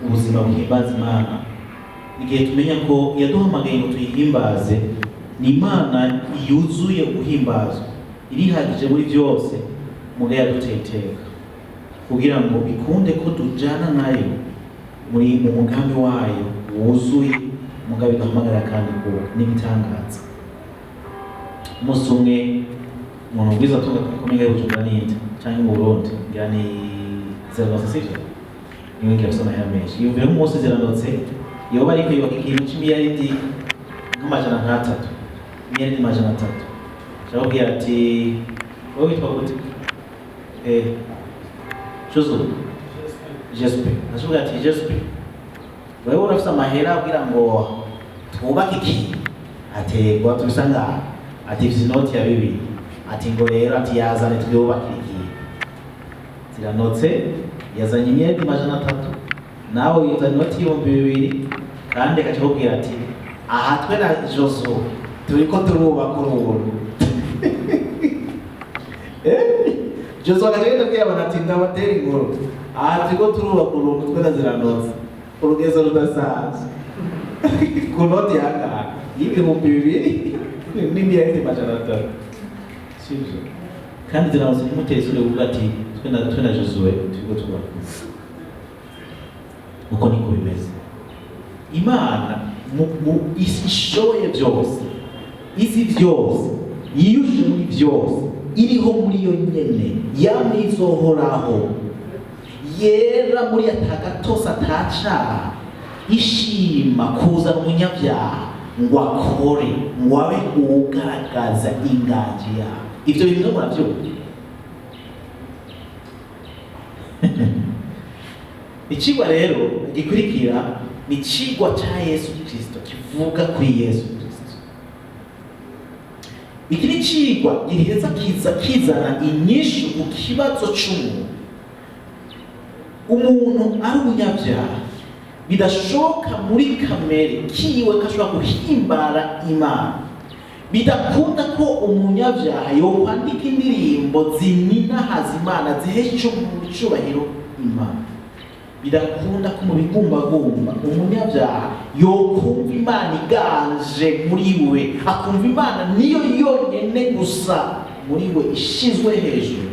ubuzima buhimbaza Imana igihe tumenya ko yaduhamagaye ngo tuyihimbaze. Ni Imana yuzuye ubuhimbazwa, irihagije muri byose, muga yaduteye iteka kugira ngo bikunde ko tujana nayo mu mugambi wayo wuzuye, muga biduhamagara kandi ko n'ibitangaza. Umunsi umwe umuntu bwiza tunga kukomeye y'ubujumbura n'indi cyangwa mu Burundi ngira ni zerabasasije niwe ngira gusoma ya menshi iyo mbere umunsi ziranotse iyo bari kwibuka ikintu c'imiliyaridi nk'amajana nk'atatu, miliyaridi amajana 3 cyababwira ati wowe witwa gute? Jozo Jespe ashobora ati Jespe wewe urafite amahera kugira ngo twubake iki? Ati ngo tubisanga ati inoti ya 2 ati ngo rero ati yazane twubake iki? Ziranotse yazanye imyenda amajana 3 nawe yuzana inoti y'ibihumbi 2 kandi akakubwira ati aha twe na Jozo turiko turubaka urugo. Jozo akagenda kubwira abantu ati ndabatera inkuru, aha turiko turubaka urugo twe na Ziranotse urugezo rudasanzwe ku noti yanga y'ibihumbi 2 n'imyenda amajana 3 sivyo kandi Ziranotse nimuteze urugo ati twe na Jozo turiko turubaka uko niko bimeze. Imana mu isi ishoboye byose, isi byose yiyujije muri byose, iriho muri yo nyene, yamwe izohoraho, yera muri atagatosa atacaha, ishima kuzana umunyabyaha ngo akore, ngo abe ugaragaza inganji yawe. Ivyo bintu muravyumva? Ikigwa rero gikurikira ni ikigwa cya Yesu Kristo, kivuga kuri Yesu Kristo. Iki ni ikigwa giheza kizana inyishu ku kibazo cy'umuntu. Umuntu ari umunyabyaha, bidashoboka muri kamere kiwe ko ashobora guhimbara Imana. Bidakunda ko umunyabyaha yokwandika indirimbo zininahaza Imana, zihesha icyubahiro Imana. Bidakunda ko mu bigumbagumba umunyabyaha yokumva Imana iganje muri we, akumva Imana niyo yonyene gusa muri we ishizwe hejuru,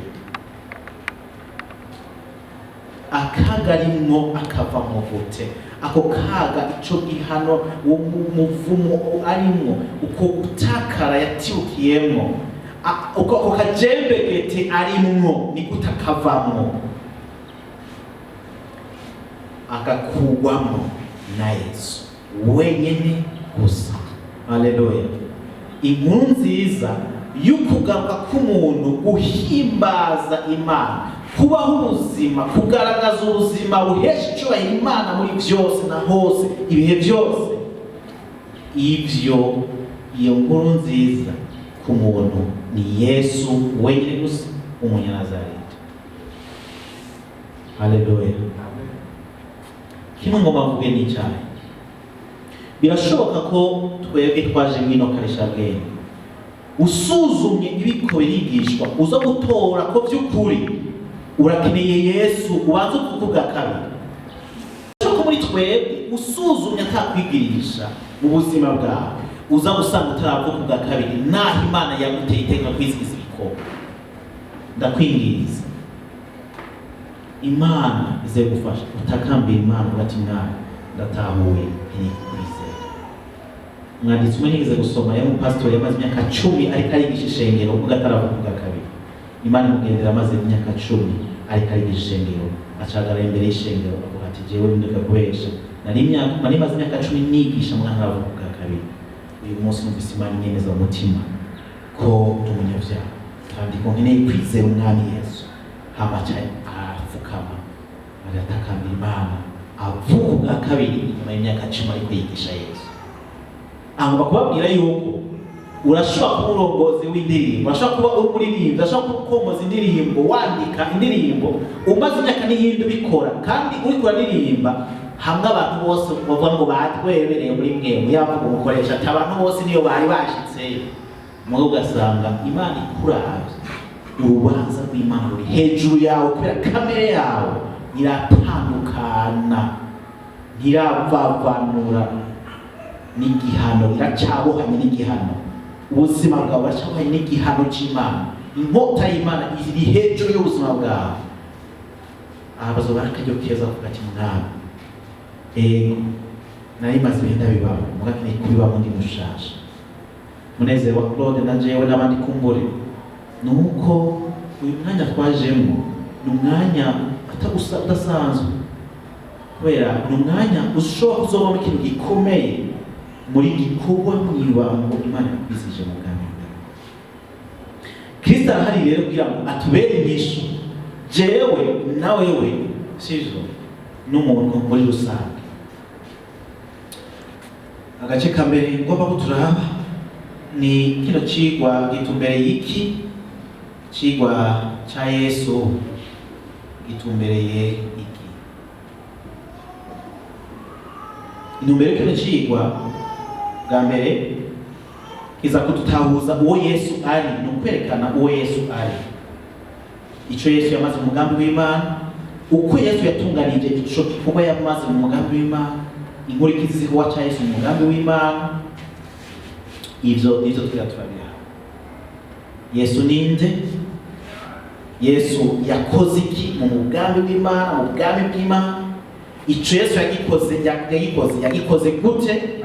akagarimo akava mu gute. Ako kaga ico gihano wo muvumo arimo, uko gutakara yatibukiyemo, uko kajembegete arimwo ni gutakavamo, akakugwamo na Yesu wenyene gusa. Haleluya! Inkuru nziza y'ukugaruka k'umuntu guhimbaza Imana, kubaho ubuzima, kugaragaza ubuzima buhesha icyubahiro Imana muri byose na hose, ibihe byose. Ivyo iyo nkuru nziza ku muntu ni Yesu wenyene gusa, umunyanazareti. Haleluya! Kimwe ngo bavuge n'icyayi. Birashoboka ko twebwe twaje mwino Ikarishabwenge, usuzumye ibiko birigishwa uza gutora ko by'ukuri urakeneye Yesu, ubanza kuvuga kabiri. Ko muri twebwe usuzumye atakwigirisha mu buzima bwawe, uza gusanga utaravuga kabiri, naho Imana yaguteye iteka kwizigiza ibikoko. Ndakwingiza Imana ize gufasha, utakambira Imana ugati Imana ndatahuye ntikubizera. Mwanditsi umwe nigeze gusoma ya pastor yamaze imyaka 10 ariko arigisha ishengero ubwo ataravuga kabiri. Imana imugendera amaze imyaka 10 ariko arigisha ishengero, acagara imbere y'ishengero avuga ati jewe ndeka kubesha, nari maze imyaka 10 nigisha mwana aravuga kabiri. Uyu munsi numvise Imana inyemeza umutima ko umunyabyaha kandi ko nkeneye kwizera umwami Yesu. Hamaca arapfukama agatakambira Imana, avuga ubwa kabiri nyuma y'imyaka 10 ari kwigisha Yesu. Aho bakubabwira yuko urashobora kuba umurongozi w'indirimbo, urashobora kuba umuririmbyi, urashobora kuba indirimbo, wandika indirimbo umaze imyaka n'iyindi ubikora, kandi uri kuraririmba hamwe abantu bose bavuga ngo batwebereye muri mwe yavuga umukoresha ati abantu bose niyo bari bashitse, mwe ugasanga Imana ikuravye, urubanza rw'Imana ruri hejuru yawe kubera kamere yawe iratandukana, ntirabavanura n'igihano, iracabohanye n'igihano. Ubuzima bwawe buracabohanye n'igihano c'Imana, inkota y'Imana iri hejuru y'ubuzima bwawe. Abazo barakaryo keza kuvuga ati mwami, nari maze ibihe ndabibamo, mugakeneye kubibamo ndi mushasha. Munezero wa Claude na jewe n'abandi kumbure nuko uyu mwanya twajemo ni umwanya udasanzwe, kubera ni umwanya ushobora kuzobamo ikintu gikomeye muri gikorwa mw'ibanga Imana yakwizije mu bwami bwawe. Kristo arahari rero kugira ngo atubere inyishu, jewe na wewe sivyo n'umuntu muri rusange. Agace kambere ngomba kuturaba ni kino cigwa gitumbereye iki? Cigwa ca Yesu gitumbereye iki? Intumbero kino cigwa bwa mbere kiza kudutahuza uwo Yesu ari, ni ukwerekana uwo Yesu ari, ico Yesu yamaze mu mugambi w'Imana, uko Yesu yatunganije ico gikorwa yamaze mu mugambi w'Imana, inkurikizi z'igikorwa ca Yesu mu mugambi w'Imana. Ivyo turabira. Yesu ninde? Yesu yakoze iki mu mugambi w'Imana, mu bwami bw'Imana? Ico Yesu yagikoze gute?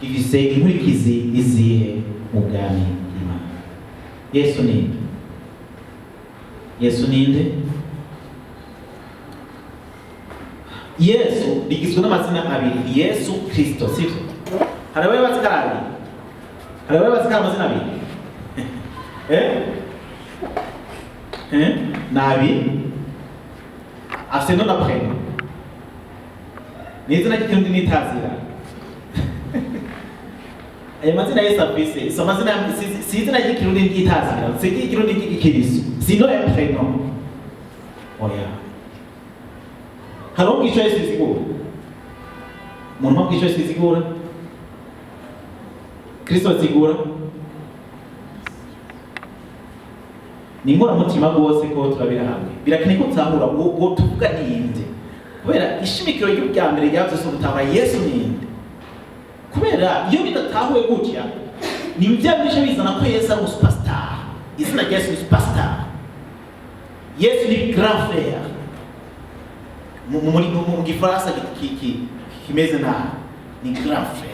Gifise inkurikizi izihe mu bwami bw'Imana? Yesu ninde? Yesu ninde? Yesu rigizwe n'amazina abiri, Yesu Kristo, sivyo? Hari abaye bazikarari? Hari abaye bazikara amazina abiri? Nabi afise no na prénom. Nizina cy'ikindi nitazira. Aya mazina Yesu afise, so mazina si izina ry'ikirundi ryitazira, si ikirundi ry'ikirisu, sino ya prénom. Oya. Haro ngisho Yesu sigura. Umuntu ngisho Yesu sigura. Kristo sigura. Ni mutima rwose ko turabira hamwe. Birakeneye ko tuzahura uwo tuvuga ninde. Kubera ishimikiro y'ubwa mbere ryavuze so gutahura Yesu ninde. Kubera iyo bidatahuwe gutya, ni byabishe bizana ko Yesu ari superstar. Izina rya Yesu ni superstar. Yesu ni grand frère. Mu Gifaransa kimeze na ni grand frère.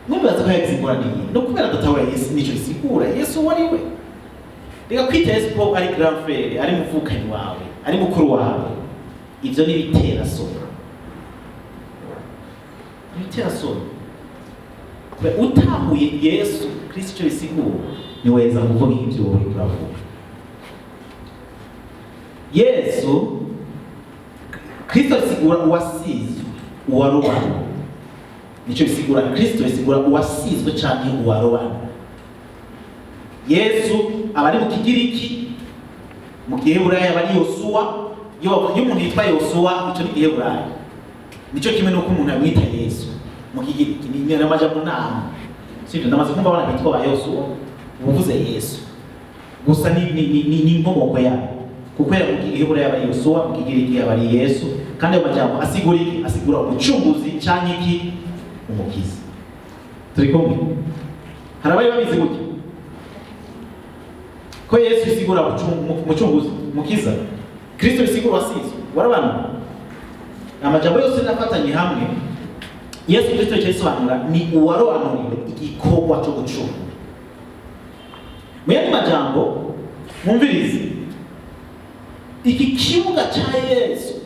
Mwibaza ko yagisigura nini? No kubera datahura Yesu nico isigura. Yesu wariwe. Reka kwita Yesu ko ari grand frère, ari muvukanye wawe, ari mukuru wawe. Ivyo ni bitera sona. Bitera sona. Kwa utahuye Yesu Kristo isigura, ni weza kuvuga ivyo uri kuravuga. Yesu Kristo isigura uwasizwe, uwarobanura. Nico isigura Kristo isigura uwasizwe canke uwarobanura. Yesu abari mu Kigiriki, mu Giheburayo abari Yosuwa, iyo umuntu yitwa Yosuwa ico ni Giheburayo. Nico kimwe nuko umuntu amwita Yesu mu Kigiriki, ni amajambo nama. Sivyo ndamaze kumva abana bitwa ba Yosuwa, uvuze Yesu. Gusa ni inkomoko yayo. Kukwera mu Giheburayo abari Yosuwa, mu Kigiriki abari Yesu, kandi ayo majambo asigura iki? Asigura umucunguzi canke iki? Umukiza. Turi kumwe? Harabaye babizi gutya ko Yesu isigura umucunguzi, umukiza. Kristo isigura wasizwe, warabana. Amajambo yose nafatanye hamwe, Yesu Kristo cyesobanura ni uwarobanuriwe igikorwa cyo gucungura. Mu yandi majambo mwumvirize, iki kibuga cha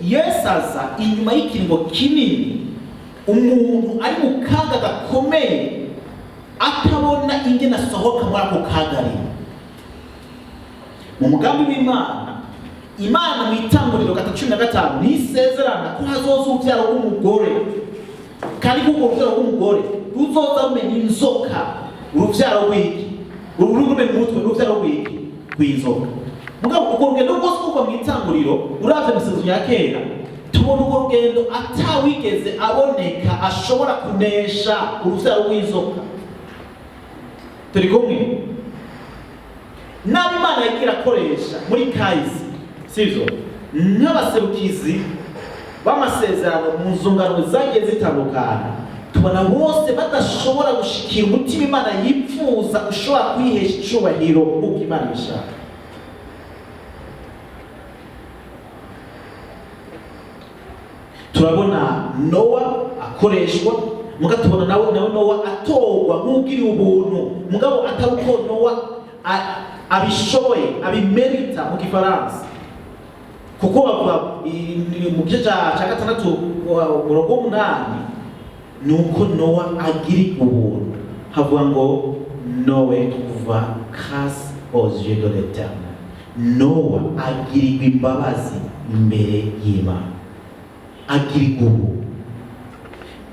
Yesu aza inyuma y'ikiringo kinini, umuntu ari mu kaga gakomeye, atabona ingene asohoka muri ako kagari. Mu mugambi w'Imana, Imana mu Itanguriro 15 nisezerana ko hazoza uruvyaro rw'umugore, kandi kuko uruvyaro rw'umugore ruzoza rumenya inzoka. Uruvyaro rw'iki? Rumenya umutwe. Uruvyaro rw'iki? Rw'inzoka. Mugabo urwo rugendo rwose kuva mu Itanguriro uravye amasezerano ya kera, tubona urwo rugendo atawigeze aboneka ashobora kunesha uruvyaro rw'inzoka. Turi kumwe? Nabi Imana yagira akoresha muri kahise, sivyo, nk'abaserukizi b'amasezerano mu nzungano zagiye zitandukana, tubona bose badashobora gushikira umutima Imana yipfuza ushobora kwihesha icubahiro uko Imana ibishaka. Turabona Nowa akoreshwa, mugabo tubona nawe Nowa atorwa nk'ugiriye ubuntu, mugabo atari uko Nowa abishoboye, abimerita mu Gifaransa. Kuko bavuga mu gice ca 6:8 nuko Nowa agiri ubuntu, havuga ngo Noé trouva grâce aux yeux de l'Éternel. Nowa agirirwa imbabazi imbere y'Imana, agirirwa ubuntu.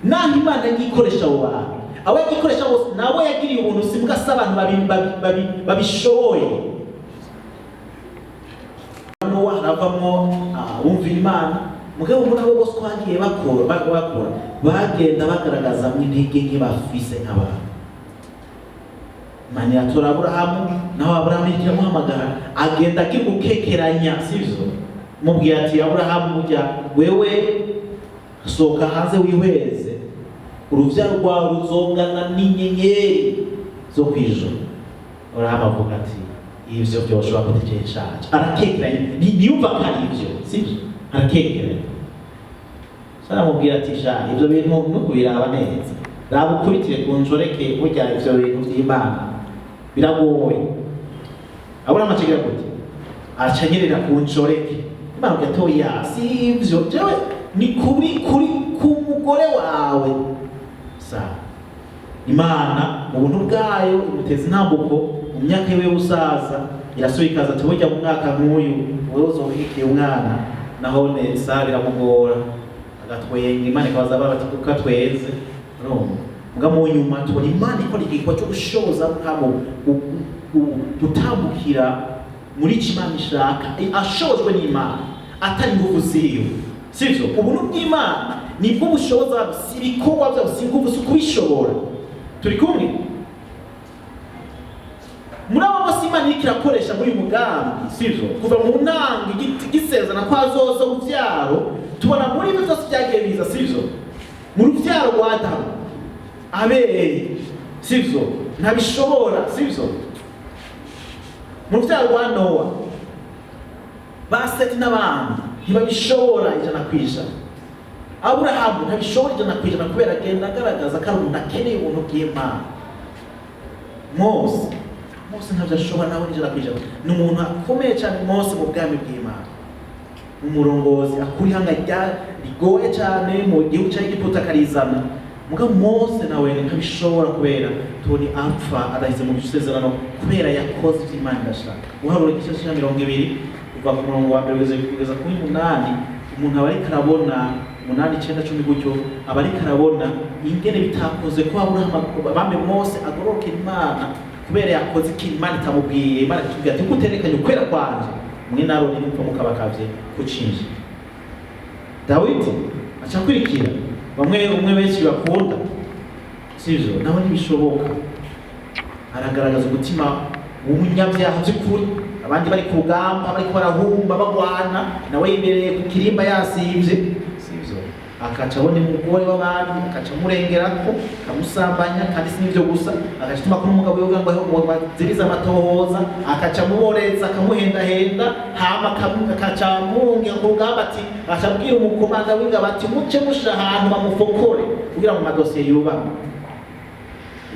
Naho Imana yikoresha abo bantu, abo yikoresha bose nabo yagiriye ubuntu, simbwa s'abantu babishoboye. Nowa haravamwo abumvira Imana, mugabo muri abo bose twagiye bakora bagenda bagaragaza mu intege nke bafise nk'abantu. Imana yatora Aburahamu, naho Aburahamu iramuhamagara agenda akigukekeranya, sivyo, mubwira ati Aburahamu burya wewe sohoka hanze wihweze, uruvyaro rwawe ruzongana n'inyenyeri zo kwijoro. Aburahamu avuga ati ivyo vyoshobora kutekesha, arakekeranya, niyumva ko ari ivyo, sivyo, arakekeranya. Saramubwira ati sha ivyo bintu nukubiraba neza, raba ukubitire ku njoreke, burya ivyo bintu vy'Imana biragoye. Aburahamu acigira gute? Aracanyerera ku njoreke. Imana gatoya, si ivyo jewe ni kuri ku mugore wawe. Sa Imana mu buntu bwayo imuteza intambuko mu myaka yiwe y'ubusaza, irasubira ikaza ati burya mu mwaka nk'uyu wewe uzohikiye umwana, naho Sara biramugora agatwenga. Imana ikabaza bati kuko tweze no muga mu nyuma tubona Imana ikora igikorwa cyo gushoboza Aburahamu gutambukira muri Imana ishaka, ashobojwe n'Imana atari ingufu ziyo, sivyo. Ubuntu bw'Imana nibwo bushoboza, si ibikorwa byabo, si ingufu, si kubishobora. Turi kumwe? Muri abo bose Imana iriko irakoresha muri mugambi, sivyo, kuva mu ntango gisezerana ko azoza uruvyaro, tubona muri ibyo byose byagiye biza, sivyo. Mu ruvyaro rwa Adamu, Abeli, sivyo, ntabishobora, sivyo. Mu ruvyaro rwa Nowa, ba Seti n'abandi ntibabishobora 100%. Aburahamu ntabishobora 100% kubera agenda agaragaza ko ari umuntu akeneye ubuntu bw'Imana. Mose ntabyo ashobora nawe 100%. Ni umuntu akomeye cyane Mose mu bwami bw'Imana, umurongozi akuri hanga rigoye cyane mu gihugu cya Egiputa akarizana. Mugabo Mose nawe ntabishobora kubera toni apfa adahize mu gisezerano kubera yakoze Imana ndashaka. Uharura igice cya 20 kuva ku murongo wa 1 kugeza ku 8, umuntu aba ariko arabona 8, 9, 10 gutyo, aba ariko arabona ingene bitakoze ko Aburahamu bambe Mose agoroke Imana kubera yakoze ikintu Imana itamubwiye. Imana itubwira ati kuterekanye ukwera kwanje mwe naro nimupfa mukabakavye kucinje. Dawidi acakurikira umwe benshi bakunda, sivyo, naho ntibishoboka. Aragaragaza umutima w'umunyabyaha by'ukuri, abandi bari ku rugamba bariko barahumba bagwana, nawe yibereye ku kirimba yasivye, sivyo, akaca abona umugore w'abandi akaca murengerako kamusambanya, kandi sinivyo gusa, akaca tuma ko umugabo yoga ngo baziriza amatohoza, akaca muboreza akamuhendahenda, hama akaca munge ku rugamba ati acabwira umukomanda w'ingabo ati muce musha ahantu bamufokore kugira mu madosiye yubama.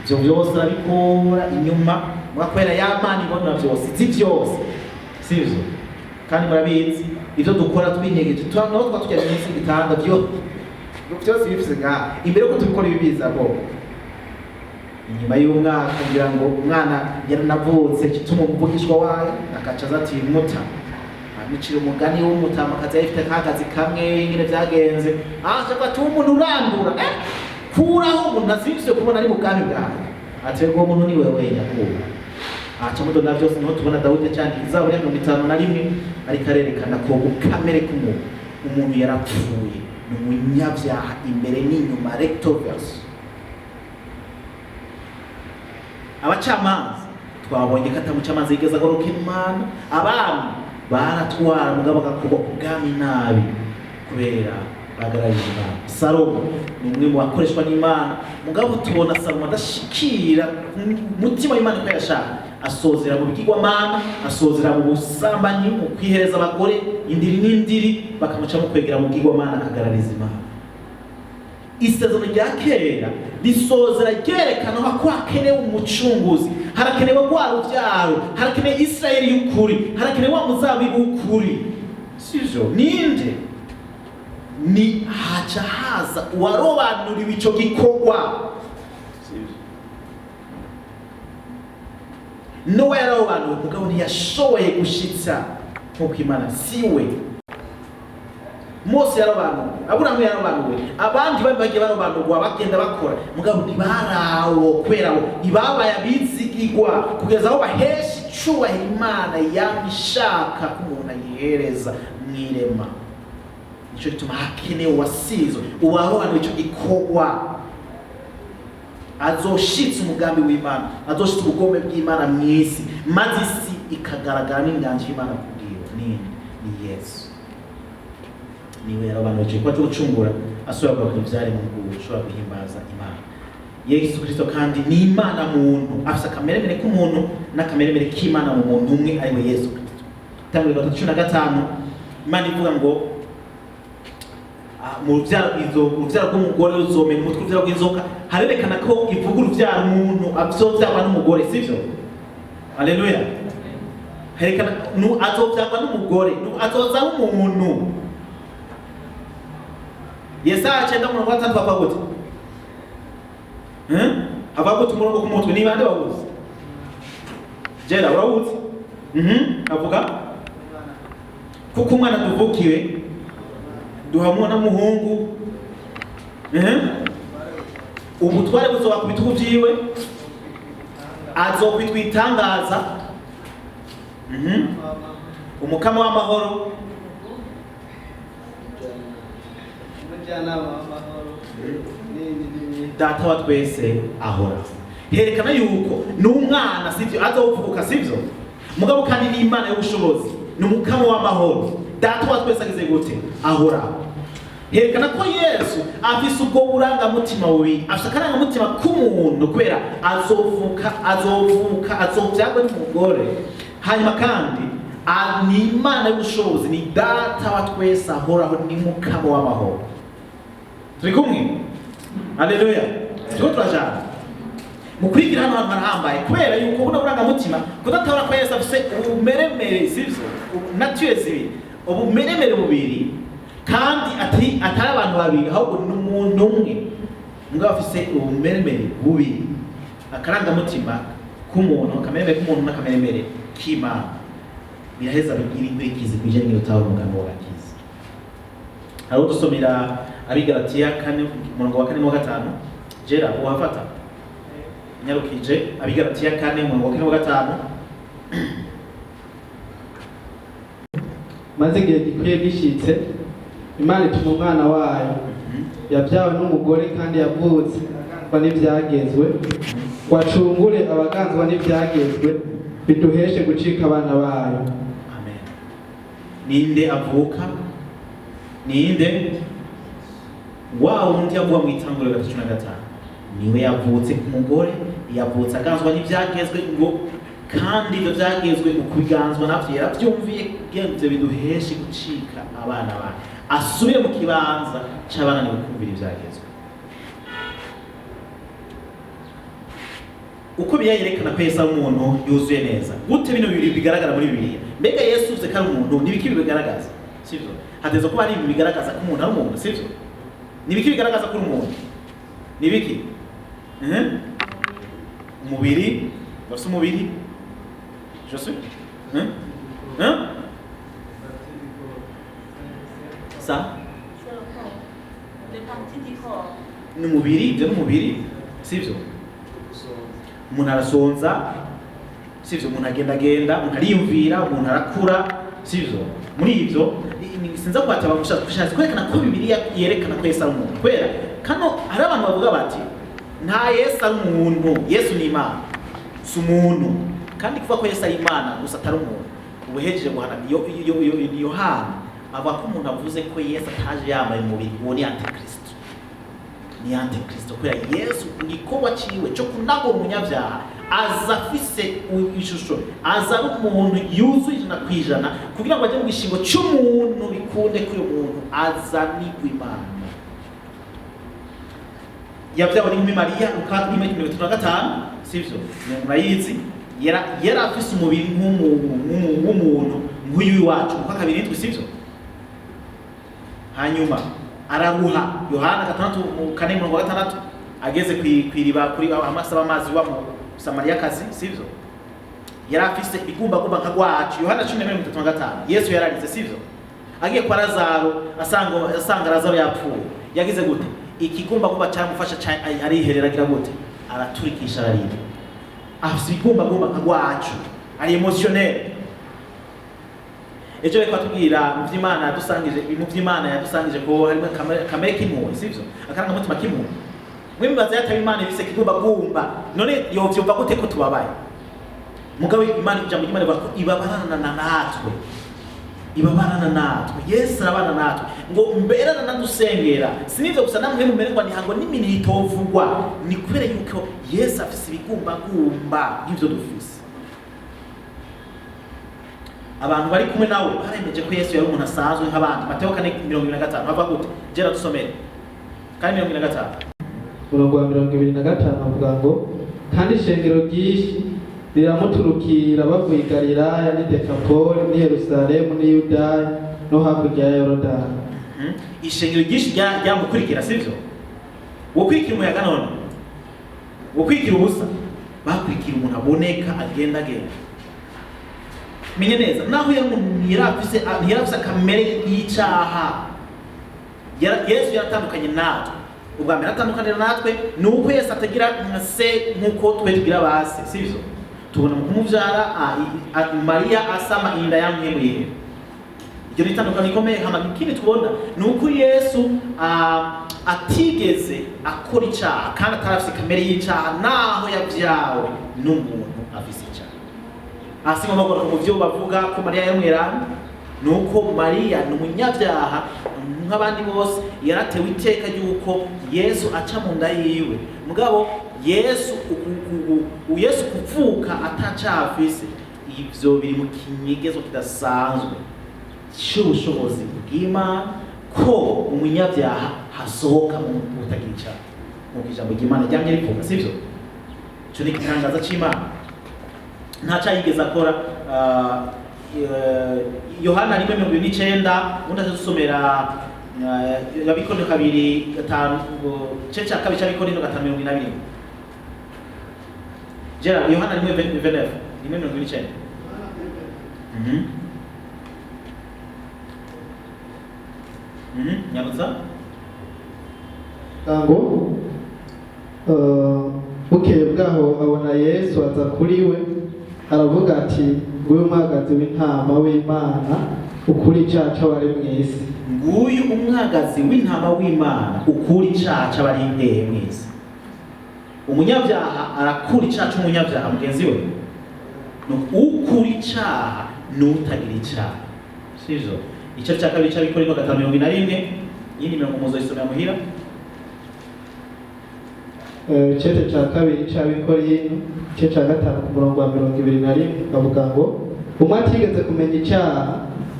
Ivyo byose arabikora inyuma mwakwera y'Imana ibona byose, zi byose, sivyo. Kandi murabizi ivyo dukora twinyegeje naho twatujya mu isi bitanga byose bifise nga imbere ko tubikora ibibiza bo inyuma y'umwaka kugira ngo umwana yaranavutse kituma umuvugishwa wayo akaca azati muta amicira umugani w'umutamakazi yifite nk'akazi kamwe ingene vyagenze ashaka ati umuntu urandura kuraho umuntu azivise kubona ari mu bwami bwawe ati ngo umuntu ni wewe yakuba aca mudona byose niho tubona Dawudi cyandika Zaburi ya 51 ariko arerekana ko ukamere umuntu yarapfuye ni umunyabyaha imbere n'inyuma recto verso. Abacamanza twabonye ko atamucamanza yigeze agoroka Imana, abami baratwara mugabo bagakuba ubwami nabi kubera bagarayije Imana. Salomo ni umwe mu bakoreshwa n'Imana mugabo tubona Salomo adashikira umutima w'Imana ko yashaka, asozera mu bigirwamana, asozera mu busambanyi, mu kwihereza abagore indiri n'indiri, bakamuca mu kwegera mu bigirwamana akagarariza Imana. Isezerano rya kera risozera ryerekana ko hakenewe umucunguzi, harakenewe rwa rubyaro, harakenewe Isirayeli y'ukuri, harakenewe wa muzabibu w'ukuri. Sivyo ninde? Ni haca haza uwarobanuriwe ico gikorwa. Nowa yararobanuwe mugabo ntiyashoboye gushitsa nk'uko Imana siwe. Mose yararobanuwe, Aburahamu yararobanuwe, abandi bagiye barobanurwa bagenda bakora mugabo ntibarawo kubera abo ibabaye abizigirwa kugeza aho bahesha icubahiro Imana yamishaka ko umuntu ayihereza mwirema. Nico gituma hakenewe wasizo uwarobanuwe ico gikorwa, azoshitsa umugambi w'Imana, azoshitsa ubugome bw'Imana mw'isi, maze isi ikagaragara n'inganje y'Imana kubwiwe. Ni Yesu. Niwe yararobanuwe ico gikorwa cyo gucungura, asubira kuba ivyari mu ngubu ushobora guhimbaza Imana. Yesu Kristo kandi ni Imana muntu, afise akameremere k'umuntu n'akameremere k'Imana mu muntu umwe ari we Yesu Kristo. Tanguriro 15 Imana ivuga ngo mu rubyaro rw'umugore ruzomena umutwe urubyaro rw'inzoka, harerekana ko ivuga urubyaro umuntu azovyarwa n'umugore, sivyo? Haleluya. Harerekana azovyarwa n'umugore, azoza umuntu. Yesaya 9:3 papa gute? Ava gute umurongo ku mutwe ni bande babuze? Jera urawuzi? Avuga kuko umwana tuvukiwe duhamwa na muhungu, ubutware buzoba ku bitugu vyiwe, azokwitwa itangaza, umukama w'amahoro, data wa twese ahora. Herekana yuko n'umwana sivyo azovuka, sivyo? Mugabo kandi ni Imana y'ubushobozi, ni umukama w'amahoro, data wa twese agize gute ahora. Herekana ko Yesu afise ubwo burangamutima bubiri, afise akarangamutima k'umuntu kubera azovyarwa n'umugore, hanyuma kandi ni Imana y'ubushobozi, ni data wa twese ahoraho, ni mukama w'amahoro. Turi kumwe? Haleluya. Turi turajana mukwigira hano hantu harahambaye kubera yuko buno burangamutima kudatabara ko Yesu afise ubumeremere, sivyo? Nature zibiri, ubumeremere bubiri, kandi atari abantu babiri ahubwo n'umuntu umwe mugabo afise ubumeremere bubiri, akarangamutima k'umuntu, akameremere k'umuntu n'akameremere k'Imana. Biraheza bigira inkurikizi kwijanye n'urutahura umugambi w'agakiza. Hariho dusomera Abigalatiya 4:4-5. Jera uhafata nyarukije Abigalatiya 4:4-5. Maze igihe gikwiye gishitse Imana ituma umwana wayo yabyawe n'umugore kandi yavutse n'ibyagezwe, wacungure abaganzwa n'ibyagezwe, biduheshe gucika abana bayo. Amen. Ninde avuka? Ninde? Wa wundi yavuga mu Itanguriro 15. Niwe yavutse ku mugore, yavutse aganzwa n'ibyagezwe, ngo kandi ibyo byagezwe mu kubiganzwa navyo yaravyumviye genze biduheshe gucika abana bayo, asubire mu kibanza c'abana ni kumvira ibyagezwe. Uko biyerekana ko Yesu umuntu yuzuye neza gute bino bibiri bigaragara muri Bibiliya? Mbega Yesu uze kandi umuntu nibiki bigaragaza, sivyo? Hateze kuba ari bigaragaza ko umuntu ari umuntu, sivyo? Nibiki bigaragaza ko umuntu nibiki? umubiri bafite umubiri je suis ça n'umubiri ibyo n'umubiri sivyo umuntu arasonza sivyo umuntu agenda umuntu ariyumvira umuntu arakura sivyo muri ivyo sinza kwataba gushaka kwerekana ko Bibiliya yerekana ko Yesu ari umuntu kwera kano hari abantu bavuga bati nta Yesu ari umuntu Yesu ni Imana si umuntu kandi kuvuga ko Yesu ari Imana gusa atari umuntu ubuhejeje guhana Yohana avuga ko umuntu avuze ko Yesu ataje yambaye umubiri uwo ni antikristo kubera Yesu igikorwa ciwe cyo kunagura umunyabyaha aza afise ishusho aza ari umuntu yuzuye ijana kwijana kugira ngo ajye mu gishingo cy'umuntu bikunde ko uyu muntu azanigwa Imana yabyawe n'inkumi Mariya Luka 1:35 sivyo murayizi yari afise umubiri nk'umuntu nk'uyu wacu kuko kabiri sivyo hanyuma araruha Yohana 6:46 ageze kwiriba kuri amasaba amazi wa mu Samariyakazi sivyo yari afise igumbagumba nka gwacu Yohana 10:35 Yesu yararize sivyo agiye kwa Lazaro asanga Lazaro yapfuye yagize gute ikigumbagumba cyamufasha ariherera agira gute araturikisha ararira afise igumbagumba nka gwacu ari emotionnel ejo reka tubwira mu vy'Imana yadusangije ko harimo kamere k'impuhwe sivyo akaranga mutima k'impuhwe mwimbaza yataye Imana ibise kigumbagumba none yovyumva gute ko tubabaye mugabo Imana ijambo ry'Imana bako ibabarana natwe Yesu arabana natwe ngo mberana nadusengera sinivyo gusa namwe mu merengwa nihango n'imini itovugwa ni kubera yuko Yesu afise ibigumbagumba nk'ivyo dufise abantu bari kumwe nawe baremeje ko Yesu yari umuntu asanzwe nk'abandi Mateo 4:25 bavuga gute jera dusomere kandi 25 umurongo wa 25 avuga ngo kandi ishengero ryinshi riramuturukira bavuye i Galilaya n'i Dekapoli n'i Yerusalemu n'i Yudaya no hakurya ya Yorodani ishengero ryinshi ryamukurikira sivyo wokurikira umuyaga none wokurikira ubusa bakurikira umuntu aboneka agenda menye neza naho yari umuntu yarafise kamere y'icyaha Yesu yaratandukanye natwe ubwa mbere atandukanira natwe ni uko Yesu atagira nka se nk'uko twe tugira base sivyo tubona mu kumuvyara Mariya asama inda yamwemeye ibyo nitandukanye ikomeye hama ikindi tubona ni uko Yesu atigeze akora icyaha kandi atarafise kamere y'icyaha naho yabyawe n'umuntu afise icyaha asima magora mu byo bavuga ko Mariya yamwerana nuko Mariya ni umunyabyaha nk'abandi bose yaratewe iteka yuko Yesu aca mu nda yiwe mugabo Yesu kuvuka atacafise ivyo biri mu kinyegezo kidasanzwe cy'ubushobozi bw'Imana ko umunyabyaha hasohoka mu butagira icyaha mu ijambo ry'Imana ryamye rivuga sivyo cyo ni igitangaza c'Imana nta cyayigeze akora Yohana 1:29 undi azosomera yabikono 2:5 cece kabiri cyabikono 5:20 Jera Yohana 1:29 nyabutsa ngo bukeye bwaho abona Yesu aza kuri we aravuga ati nguyu umwagazi w'intama w'Imana ukura icyaha c'abari mw'isi nguyu umwagazi w'intama w'Imana ukura icyaha c'abari mw'isi umunyabyaha arakura icyaha c'umunyabyaha mugenzi we no ukura icyaha n'utagira icyaha sivyo icyo cya kabiri cy'abikorino 5:21 yindi mirongo muzo isomera muhira Chete cha kabiri cy'abikorino cyo cya gatanu ku murongo wa 21 bavuga ngo umwe atigeze kumenya icyaha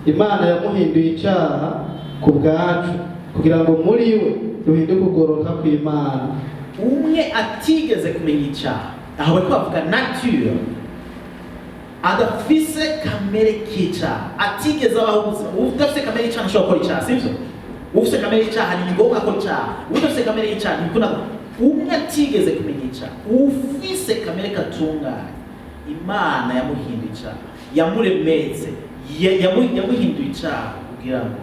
Imana yamuhinduye icyaha ku bwacu kugira ngo muri we duhinde kugoroka kw'Imana umwe atigeze kumenya icyaha aho bari kuvuga nature adafise kamere k'icyaha atigeze abaho ubuzima udafise kamere y'icyaha ashobora gukora icyaha sivyo ufise kamere y'icyaha ni ngombwa ko icyaha udafise kamere y'icyaha ntibikunda umwe atigeze kumenya icyaha, ufise kamere katunganye, Imana yamuhinduye icyaha, yamuremetse, yamuhinduye icyaha kugira ngo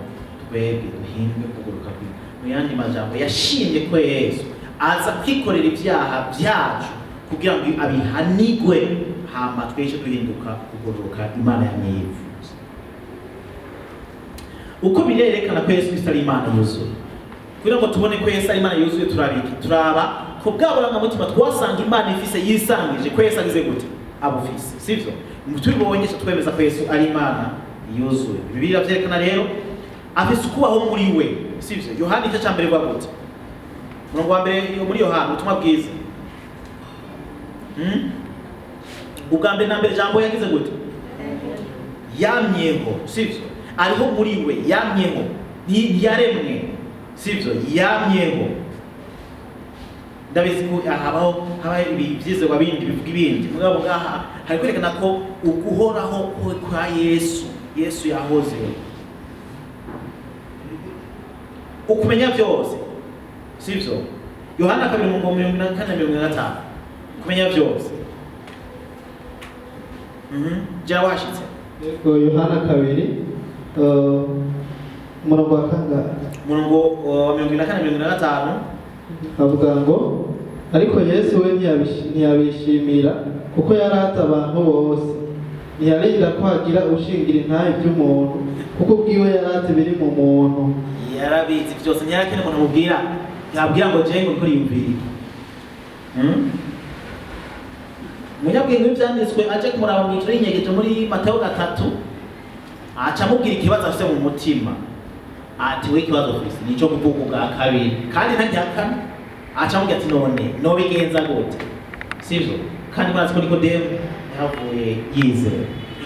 twebwe duhindwe kuguruka kwe. Mu yandi majambo, yashimye ko Yesu aza kwikorera ibyaha byacu kugira ngo abihanigwe, hama twese duhinduka kuguruka Imana yamwifuza. Uko birerekana ko Yesu Kristo ari Imana yuzuye, kugira ngo tubone ko Yesu ari Imana yuzuye, turaba ko bwa burangamutima twasanga Imana ifise yisangije ko Yesu agize gute abufise, sivyo? Tubibonyesha twemeza ko Yesu ari Imana yuzuye. Bibiliya vyerekana rero afise ukubaho muri we, sivyo? Yohana igice cya mbere bwa gute, umurongo wa mbere muri Yohana ubutumwa bwiza, ubwa mbere na mbere jambo yagize gute, yamyeho, sivyo? Ariho muri we, yamyeho, ntiyaremwe, sivyo? Yamyeho. Ndabizi ko habaho ibyizerwa bindi bivuga ibindi, mugabo ngaha hari kwerekana ko uguhoraho kwa Yesu yahoze, ukumenya byose, sivyo? Yohana 2:44-45, kumenya byose. Jya washitse yego, Yohana 2 umurongo wa kangahe? Umurongo wa 44-45 avuga ngo, ariko Yesu we ntiyabishimira kuko yarata abantu bose, ntiyarinda ko hagira ushingira intahe by'umuntu, kuko ubwiwe yarata biri mu muntu. Yarabizi byose, ntiyarakene umuntu mubwira, yabwira ngo jengo kuri yumvira. Munyabwenge w'ibyanditswe aje kumuraba mu ijoro y'inyegeje muri Matayo 3, aca amubwira ikibazo afite mu mutima, ati we ikibazo ufise nico kuvuga bwa kabiri kandi ntajyakana. Aca amubwira ati none nobigenza gute, sivyo? Kandi murazi ko Nikodemu yavuye yizera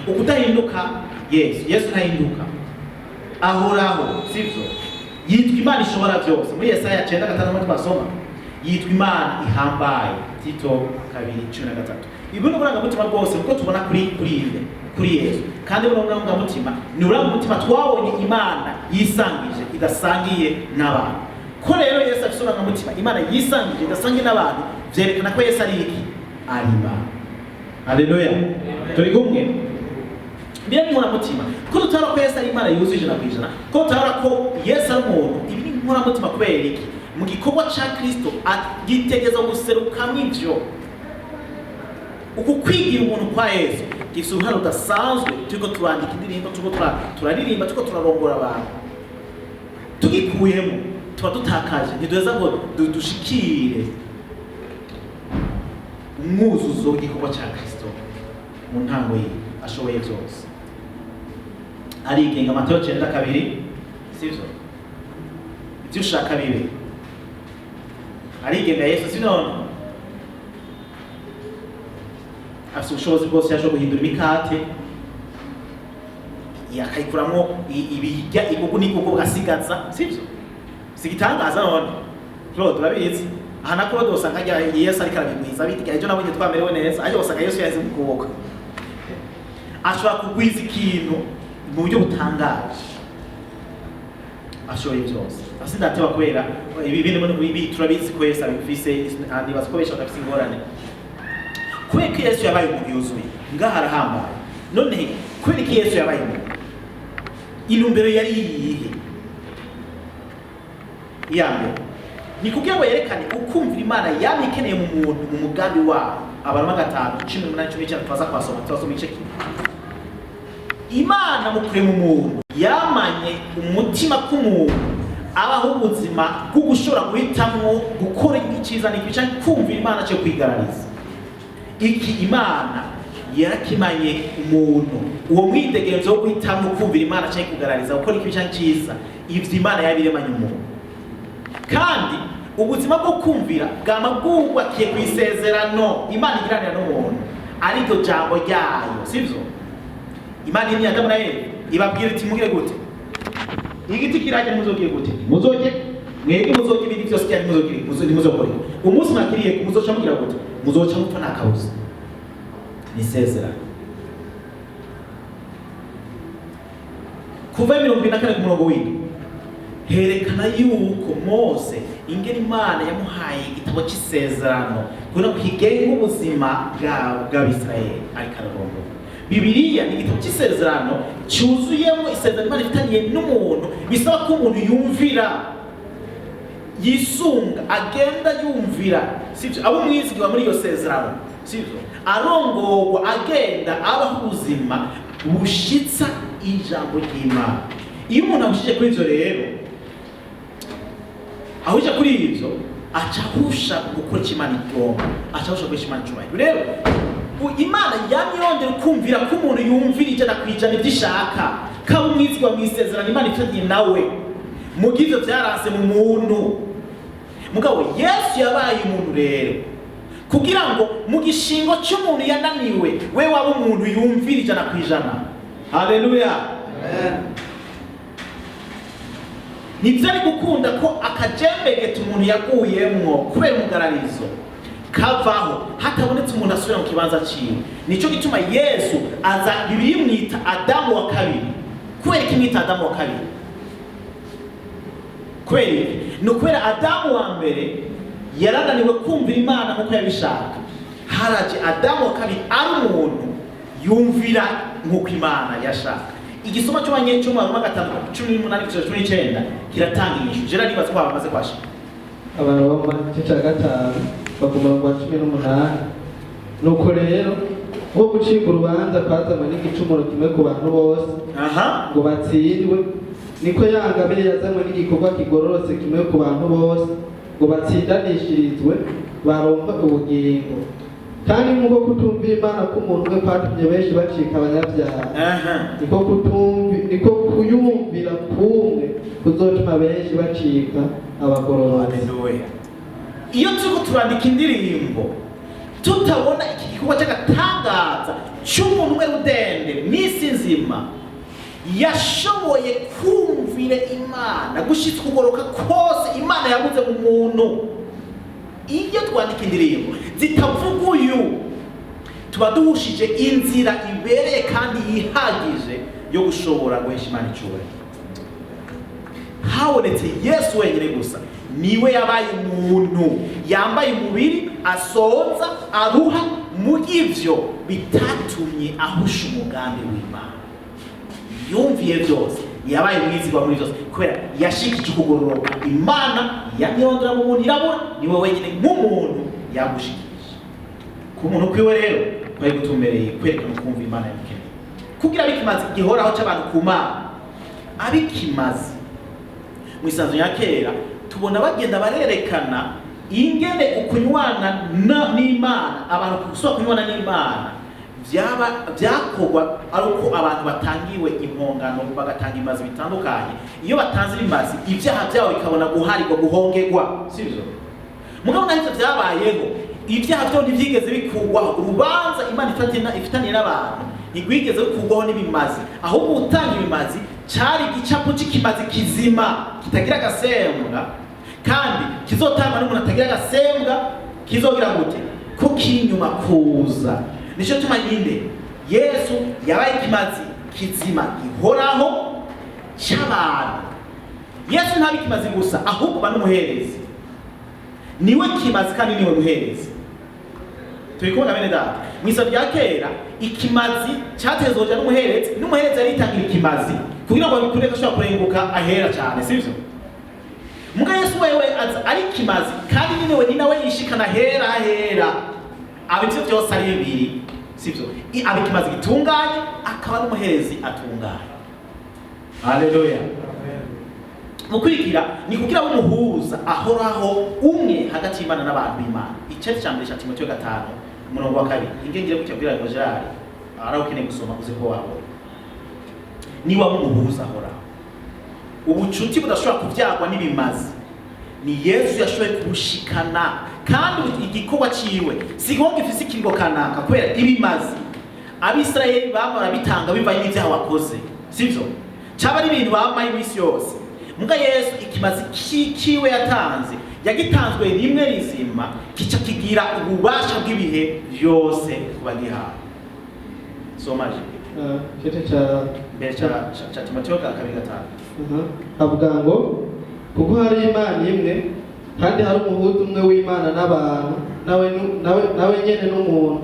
ukutahinduka. Yesu ntahinduka, ahoraho, sivyo? Yitwa Imana ishobora byose. Muri Yesaya 9:5 twasoma, yitwa Imana ihambaye, Tito 2:13. Ibyo burangamutima bwose kuko tubona kuri Yesu, kandi burangamutima ni burangamutima twabonye Imana yisangije idasangiye n'abantu. Ko rero Yesu afite uburangamutima Imana yisangije idasangiye n'abantu, byerekana ko Yesu ari iki, ari Imana. Haleluya, turi kumwe? Biriya n'umutima ko tutara ko Yesu ari Imana yuzuye 100%, ko tutara ko Yesu ari umuntu. Ibi ni umutima kubera iki? Mu gikorwa cya Kristo agitegeza guserukamo ivyo. Uku kwigira umuntu kwa Yesu gifite uruhare rudasanzwe. Turiko turandika indirimbo, turaririmba, turiko turarongora abantu, tugikuyemo tuba dutakaje, ntiduheza ngo dushikire umwuzuzo w'igikorwa cya Kristo mu ntango ye. Ashoboye byose, arigenga. Matayo 9:2, sivyo? Ibyo ushaka bibe, arigenga Yesu, sinone afite ubushobozi bwose. Yashobora guhindura imikate, yakayikuramwo ibijya igugu n'igugu bugasigaza, sivyo? Sigitangaza none turabizi. Aha na Claude usanga Yesu ariko arabigwiza, bitigera ejo nabonye twamerewe neza, aje usanga Yesu yahize mu kuboko. Ashobora kugwiza ikintu mu buryo butangaje, ashoboye byose. Asindateba kubera ibi turabizi ko Yesu abifise, nibaza ko benshi badafise ingorane. Kubera ko Yesu yabaye umuntu yuzuye, ngaha arahambaye. None kubera ko Yesu yabaye umuntu, intumbero yari iyihe? Iyambere ni kugira ngo yerekane ukumvira Imana yamye ikeneye mu muntu, mu mugambi wayo. Abaroma 5:18-19 twaza kwasoma igice kimwe. Imana mu kurema umuntu yamanye umutima k'umuntu abaho ubuzima bwo gushobora guhitamwo gukora icyiza n'ikibi, cyangwa kumvira Imana cyo kwigarariza. Iki Imana yarakimanye umuntu, uwo mwidegenzo wo guhitamwo kumvira Imana cyangwa kugarariza gukora ikibi cyangwa cyiza, ivyo Imana yabiremanye umuntu. Kandi ubuzima bwo kumvira bwamabwubakiye ku isezerano Imana igiranira n'umuntu, ariko jambo ryayo, sivyo? Imana ni Adamu na Eva ibabwira iti mugire gute, igiti kiraje muzogiye gute, muzoge mwebwe, muzoge ibindi byose cyane, muzokore umunsi mwakiriye muzoca mugira gute, muzoca mupfa nta kabuza. Ni isezerano. Kuva 24 ku murongo w'indwi, herekana yuko Mose ingene Imana yamuhaye igitabo cy'isezerano kugira ngo kigenga ubuzima bw'Abisirayeli ariko ararongora. Bibiliya ni igitabo cy'isezerano cyuzuyemo isezerano Imana ifitaniye n'umuntu, bisaba ko umuntu yumvira, yisunga, agenda yumvira, sibyo? Abo mwizigwa muri iyo sezerano, sibyo? Arongorwa agenda abaho ubuzima bushitsa ijambo ry'Imana. Iyo umuntu ahushije kuri ivyo rero, ahuje kuri ivyo acahusha gukora Imana igomba, acahusha gukora Imana icyubahiro. Rero Imana yamyongera kumvira ko umuntu yumvira ijana kwijana ibyo ishaka, kaba umwizigwa mu isezerano Imana ifitaniye nawe. Mu givyo byarase mu muntu, mugabo Yesu yabaye umuntu rero kugira ngo mu gishingo cy'umuntu yananiwe we waba umuntu yumvira ijana kwijana. Haleluya, amen. Ntibyari gukunda ko akajembegeta umuntu yaguyemwo kubera umugararizo kavaho hatabonetse umuntu asubira mu kibanza ciwe. Nico gituma Yesu aza, Bibiliya imwita Adamu wa kabiri. Kubera iki imwita Adamu wa kabiri? Kubera Adamu wa mbere yarananiwe kumvira Imana nk'uko yabishaka. Haraje Adamu wa kabiri ari umuntu yumvira nk'uko Imana yashaka. Igisoma cy'Abanyecumi mu 5:18-19 kiratanga inyishu. Jera nibaza ko bamaze kwashika. Abaroma cya gatanu bakumara kwa 18. Nuko rero nko gucika urubanza kwazanywe n'igicumuro kimwe ku bantu bose ngo batsindwe, niko yangabire yazanywe n'igikorwa kigororotse kimwe ku bantu bose ngo batsindanishirizwe baronka ubugingo. Kandi nk'uko kutumvira Imana k'umuntu umwe kwatumye benshi bacika abanyabyaha, niko kuyumvira kumwe kuzotuma benshi bacika abagororotsi. Iyo turiko turandika indirimbo tutabona iki gikorwa cy'agatangaza cy'umuntu umwe rudende n'isi nzima yashoboye kumvira Imana gushitsa kugoroka kose Imana yabuze mu muntu, iyo twandika indirimbo zitavuga uyu tuba duhushije inzira ibereye kandi yihagije yo gushobora guhesha Imana icyubahiro. Habonetse Yesu wenyine gusa niwe yabaye umuntu, yambaye umubiri, asonza, aruha, mu ivyo bitatumye ahusha umugambi w'Imana. Yumviye byose, yabaye umwizigwa muri byose kubera yashikije ukugororoka Imana yamyondora mu muntu irabura, niwe wenyine nk'umuntu yagushikije. Ku muntu kwiwe rero kwari gutumbereye kwerekana kumva Imana yamukeneye kugira bikimazi gihoraho cy'abantu ku Mana. Abikimazi mu isanzu ya kera tubona bagenda barerekana ingene ukunywana n'Imana, abantu kusaba kunywana n'Imana byakorwa ari uko abantu batangiwe impongano, bagatanga imazi bitandukanye. Iyo batanze imazi ibyaha byabo bikabona guharirwa, guhongerwa, sibyo? Mugabo nahise byabayeho ibyaha byo ntibyigeze bikugwaho. Urubanza Imana ifitaniye n'abantu ntigwigeze bikugwaho n'ibimazi, ahubwo utanga ibimazi cyari igicapo cy'ikimazi kizima kitagira agasembwa, kandi kizotangwa n'umuntu atagira agasembwa, kizogira gute? Ko kinyuma kuza. Nico tuma nyinde Yesu yabaye ikimazi kizima gihoraho cy'abantu. Yesu ntabi kimazi gusa, ahubwo ba n'umuherezi. Niwe kimazi kandi niwe muherezi. Turi kubona bene data mu isa rya kera ikimazi cyatezoja n'umuherezi yaritangira ikimazi kugira ngo bikureke ashobora kurenguka ahera cyane, sivyo? Muga Yesu wewe ari kimazi kandi ni nawe yishikana hera abivyo byose ari bibiri, sivyo? Abe kimazi gitunganye akaba n'umuherezi atunganye. Haleluya, amen. Mukurikira ni kugira ngo umuhuza ahoraho umwe hagati y'Imana n'abantu b'Imana. Icyo cyambere cya Timoteyo 5:2 ingengere kucyabwira ngo Gerard arakeneye gusoma uze ko wabo ni wa umuhuza ahoraho. Ubucuti budashobora kuvyagwa n'ibimazi ni Yesu yashoboye kubushikana, kandi igikorwa ciwe sigo gifise ikiringo kanaka kubera ibimazi Abisirayeli bamara bitanga bivaye n'ivyaha wakoze, sivyo? Cyaba ari ibintu bamaye imisi yose. Muga Yesu ikimazi kiwe yatanze yagitanzwe rimwe rizima, kica kigira ububasha bw'ibihe byose kubagiha. Somaje kete cha Timoteyo 2:5 avuga ngo kuko hari Imana imwe kandi hari umuhuza umwe w'Imana n'abantu, nawe nyene n'umuntu,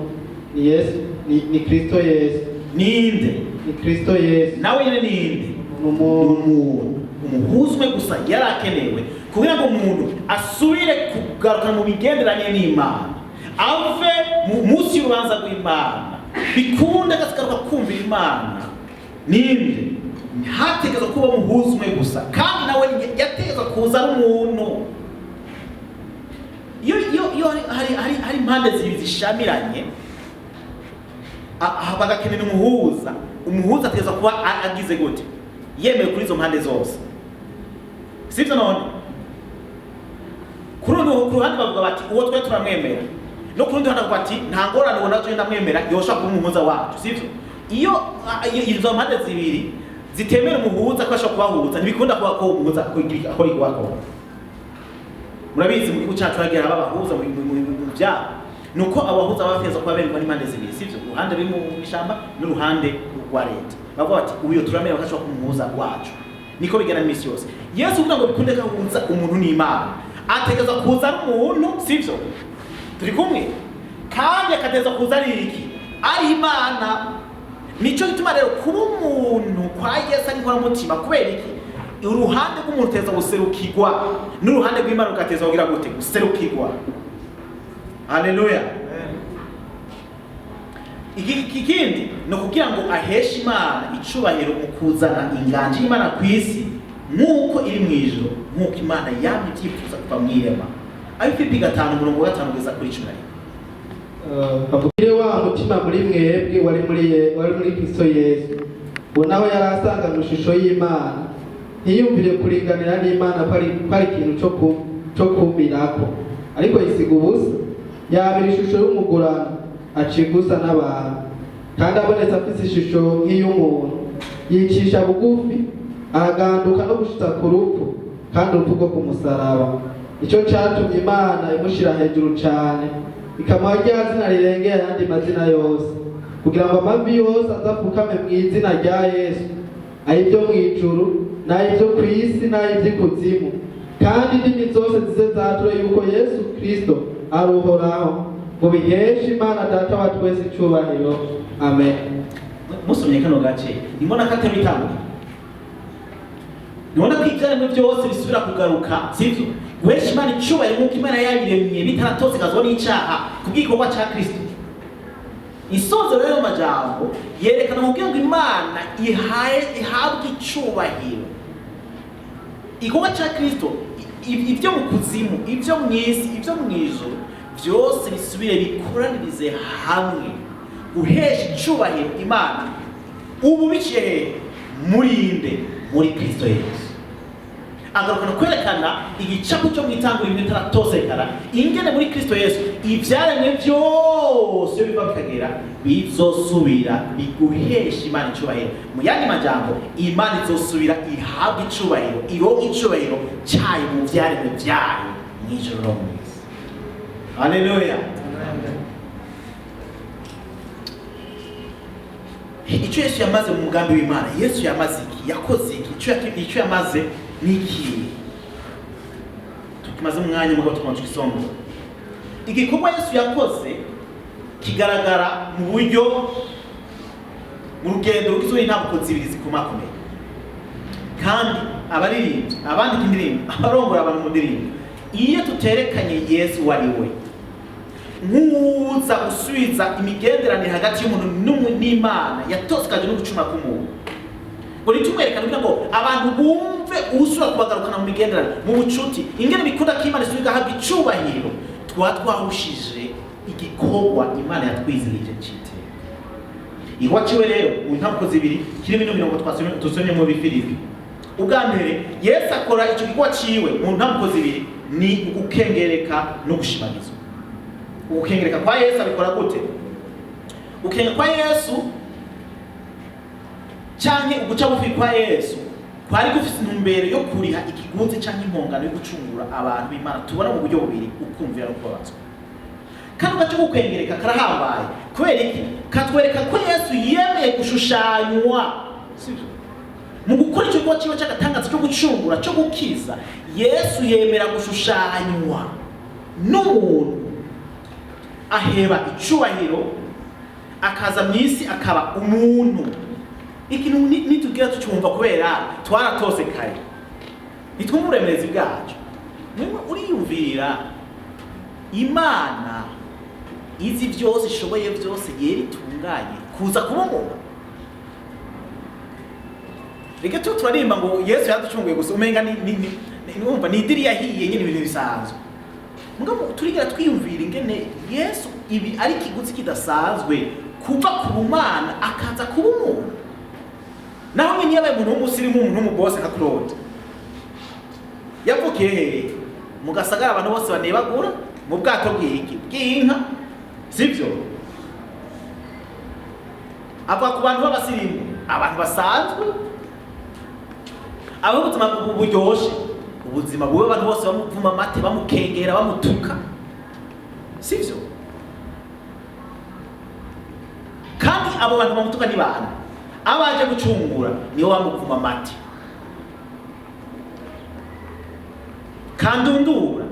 ni Yesu, ni Kristo Yesu. Ninde? Ni Kristo Yesu. Nawe nyene ninde? Umuntu. Umuhuza umwe gusa yarakenewe kugira ngo umuntu asubire kugaruka mu migenderanire n'Imana, ave munsi y'urubanza rw'Imana, bikunde agasigaruka kumvira Imana. Ninde? Hategezwa kuba umuhuza umwe gusa, kandi nawe yategezwa kuza ari umuntu. Iyo hari impande zibiri zishamiranye, bagakenera umuhuza ategezwa kuba agize gute? Yemewe kuri izo mpande zose, sivyo? None ku ruhande bavuga bati uwo twe turamwemera, no ku rundi ruhande bavuga bati nta ngorane uwo natwe ndamwemera, yosha kuba umuhuza wacu, sivyo? Iyo izo mpande zibiri zitemera umuhuza ko ashobora kubahuza, ntibikunda kuba ko umuhuza akora igwako. Murabizi mu gihugu cyacu hagira abahuza mu byabo, nuko abahuza bafeza kuba bemwa n'impande zibiri, sivyo? Uruhande ruri mu ishamba n'uruhande rwa leta, bavuga bati uyo turamera bakashobora kumuhuza wacu. Niko bigana imisi yose. Yesu kugira ngo bikunde kahuza umuntu n'Imana, ategeza kuza ari umuntu, sivyo? Turi kumwe? Kandi akateza kuza ari iki? Ari Imana. Nico gituma rero kuba umuntu kwa Yesu ari nkora mutima, kubera iki? Uruhande rw'umuntu teza guserukirwa n'uruhande rw'Imana rukateza kugira gute? Guserukirwa. Haleluya. Ikindi no kugira ngo aheshe Imana icubahiro mu kuzana inganje y'Imana ku isi nk'uko iri mu ijuru, nk'uko Imana yamye ibyifuza kuva mu irema. Ayo Filipi 5:5 kugeza kuri 11. Bavugire wa mutima muri mwebwe wari muri Kristo Yesu, uwo naho yari asanga mu ishusho y'Imana, ntiyumvire kuringanira n'Imana ko ari ikintu cyo kumirako, ariko yisiga ubusa, yabira ishusho y'umugurano, acigusa n'abantu, kandi abonetse afite ishusho nk'iy'umuntu, yicisha bugufi, ahaganduka no gushitsa ku rupfu, kandi urupfu rwo ku musaraba. Icyo cyatumye Imana imushira hejuru cyane, ikamuha rya zina rirengeye ayandi mazina yose, kugira ngo amavi yose azapfukame mu izina rya Yesu, ay'ibyo mu ijuru n'ay'ibyo ku isi n'ay'iby'ikuzimu, kandi indimi zose zize zature yuko Yesu Kristo ari uhoraho, ngo biheshe Imana Data wa twese icyubahiro. Amen. Musomye kano gace, nimona ko atari bitandukanye. Nibona ko ibyaremwe byose bisubira kugaruka, sivyo? Guhesha Imana icyubahiro nk'uko Imana yabiremye bitaratozekazwa n'icyaha kubw'igikorwa cya Kristo. Isozo rero majambo yerekana kugira ngo Imana ihabwe icyubahiro. Igikorwa cya Kristo, ibyo mu kuzimu, ibyo mu isi, ibyo mu ijuru, byose bisubire bikoranirize hamwe guhesha icyubahiro Imana. Ubu biciye muri Kristo Yesu. Agarukana kwerekana igicapo cyo mu itanguriro itaratozekana, ingene muri Kristo Yesu ibyaremwe byose iyo biva bikagera bizosubira biguhesha Imana icyubahiro. Mu yandi majambo, Imana izosubira ihabwa icyubahiro, ironka icyubahiro cyayo mu byaremwe byayo mu ijuru no mu isi. Haleluya. Icyo Yesu yamaze mu mugambi w'Imana, Yesu yamaze iki? Yakoze iki? Icyo yamaze niki? Tukimaze umwanya mu gutuma twisonga. Igikorwa Yesu yakoze kigaragara mu buryo mu rugendo rw'izuri ntabwo zibiri zikomakomeye. Kandi abaririmbyi, abandika indirimbo, abarongora abantu mu ndirimbo, iyo tuterekanye Yesu wari we nk'uza gusubiza imigenderanire hagati y'umuntu n'Imana yatosekaje no gucuma k'umuntu, ngo nitumwerekane kugira ngo abantu bumve usura kubagarukana mu migenderanire, mu bucuti, ingene bikunda ko Imana isubira igahabwa icyubahiro, twahushije igikorwa Imana yatwizirije cyiteka. Iwaciwe rero mu ntabwo zibiri kirimo imirongo twasomye mu Bifilipi. Ubwa mbere Yesu akora icyo gikorwa ciwe mu ntabwo zibiri ni ugukengereka no gushimagizwa. Ugukengereka kwa Yesu abikora gute? Ugukengereka kwa Yesu cyangwa uguca bufi kwa Yesu kwari gufite intumbero yo kuriha ikiguzi cyangwa impongano yo gucungura abantu b'Imana tubona mu buryo bubiri, ukumvira no kubabazwa. Kandi ugaca gukwengereka karahambaye kubera iki? Katwereka ko Yesu yemeye gushushanywa, sibyo? mu gukora icyo gikorwa cyiwe cy'agatangaza cyo gucungura cyo gukiza, Yesu yemera gushushanywa n'umuntu, aheba icubahiro, akaza mu isi akaba umuntu. Ikintu nitubwira tucyumva kubera twaratose kare, nitwumva uburemerezi bwacu. Uriyumvira Imana izi byose ishoboye byose yera itunganye kuza kuba umuntu. Reka turarimba ngo Yesu yaducunguye gusa umenga numva ni idiri yahiye nyine ibintu bisanzwe. Mugabo turigera twiyumvira ingene Yesu ibi ari kiguzi kidasanzwe kuva ku Mana akaza kuba umuntu. Naho nyine yabaye umuntu w'umusirimu, umuntu w'umubose nka Claude. Yavukiye hehe? Mu Gasagara abantu bose banebagura mu bwato bw'inka, sibyo? Ava ku bantu b'abasirimu, abantu basanzwe, abo ubuzima buryoshe, ubuzima buwe abantu bose bamuvuma amate, bamukengera, bamutuka, sibyo? Kandi abo bantu bamutuka ni bana, abaje gucungura niyo bamuvuma amate. Kandundura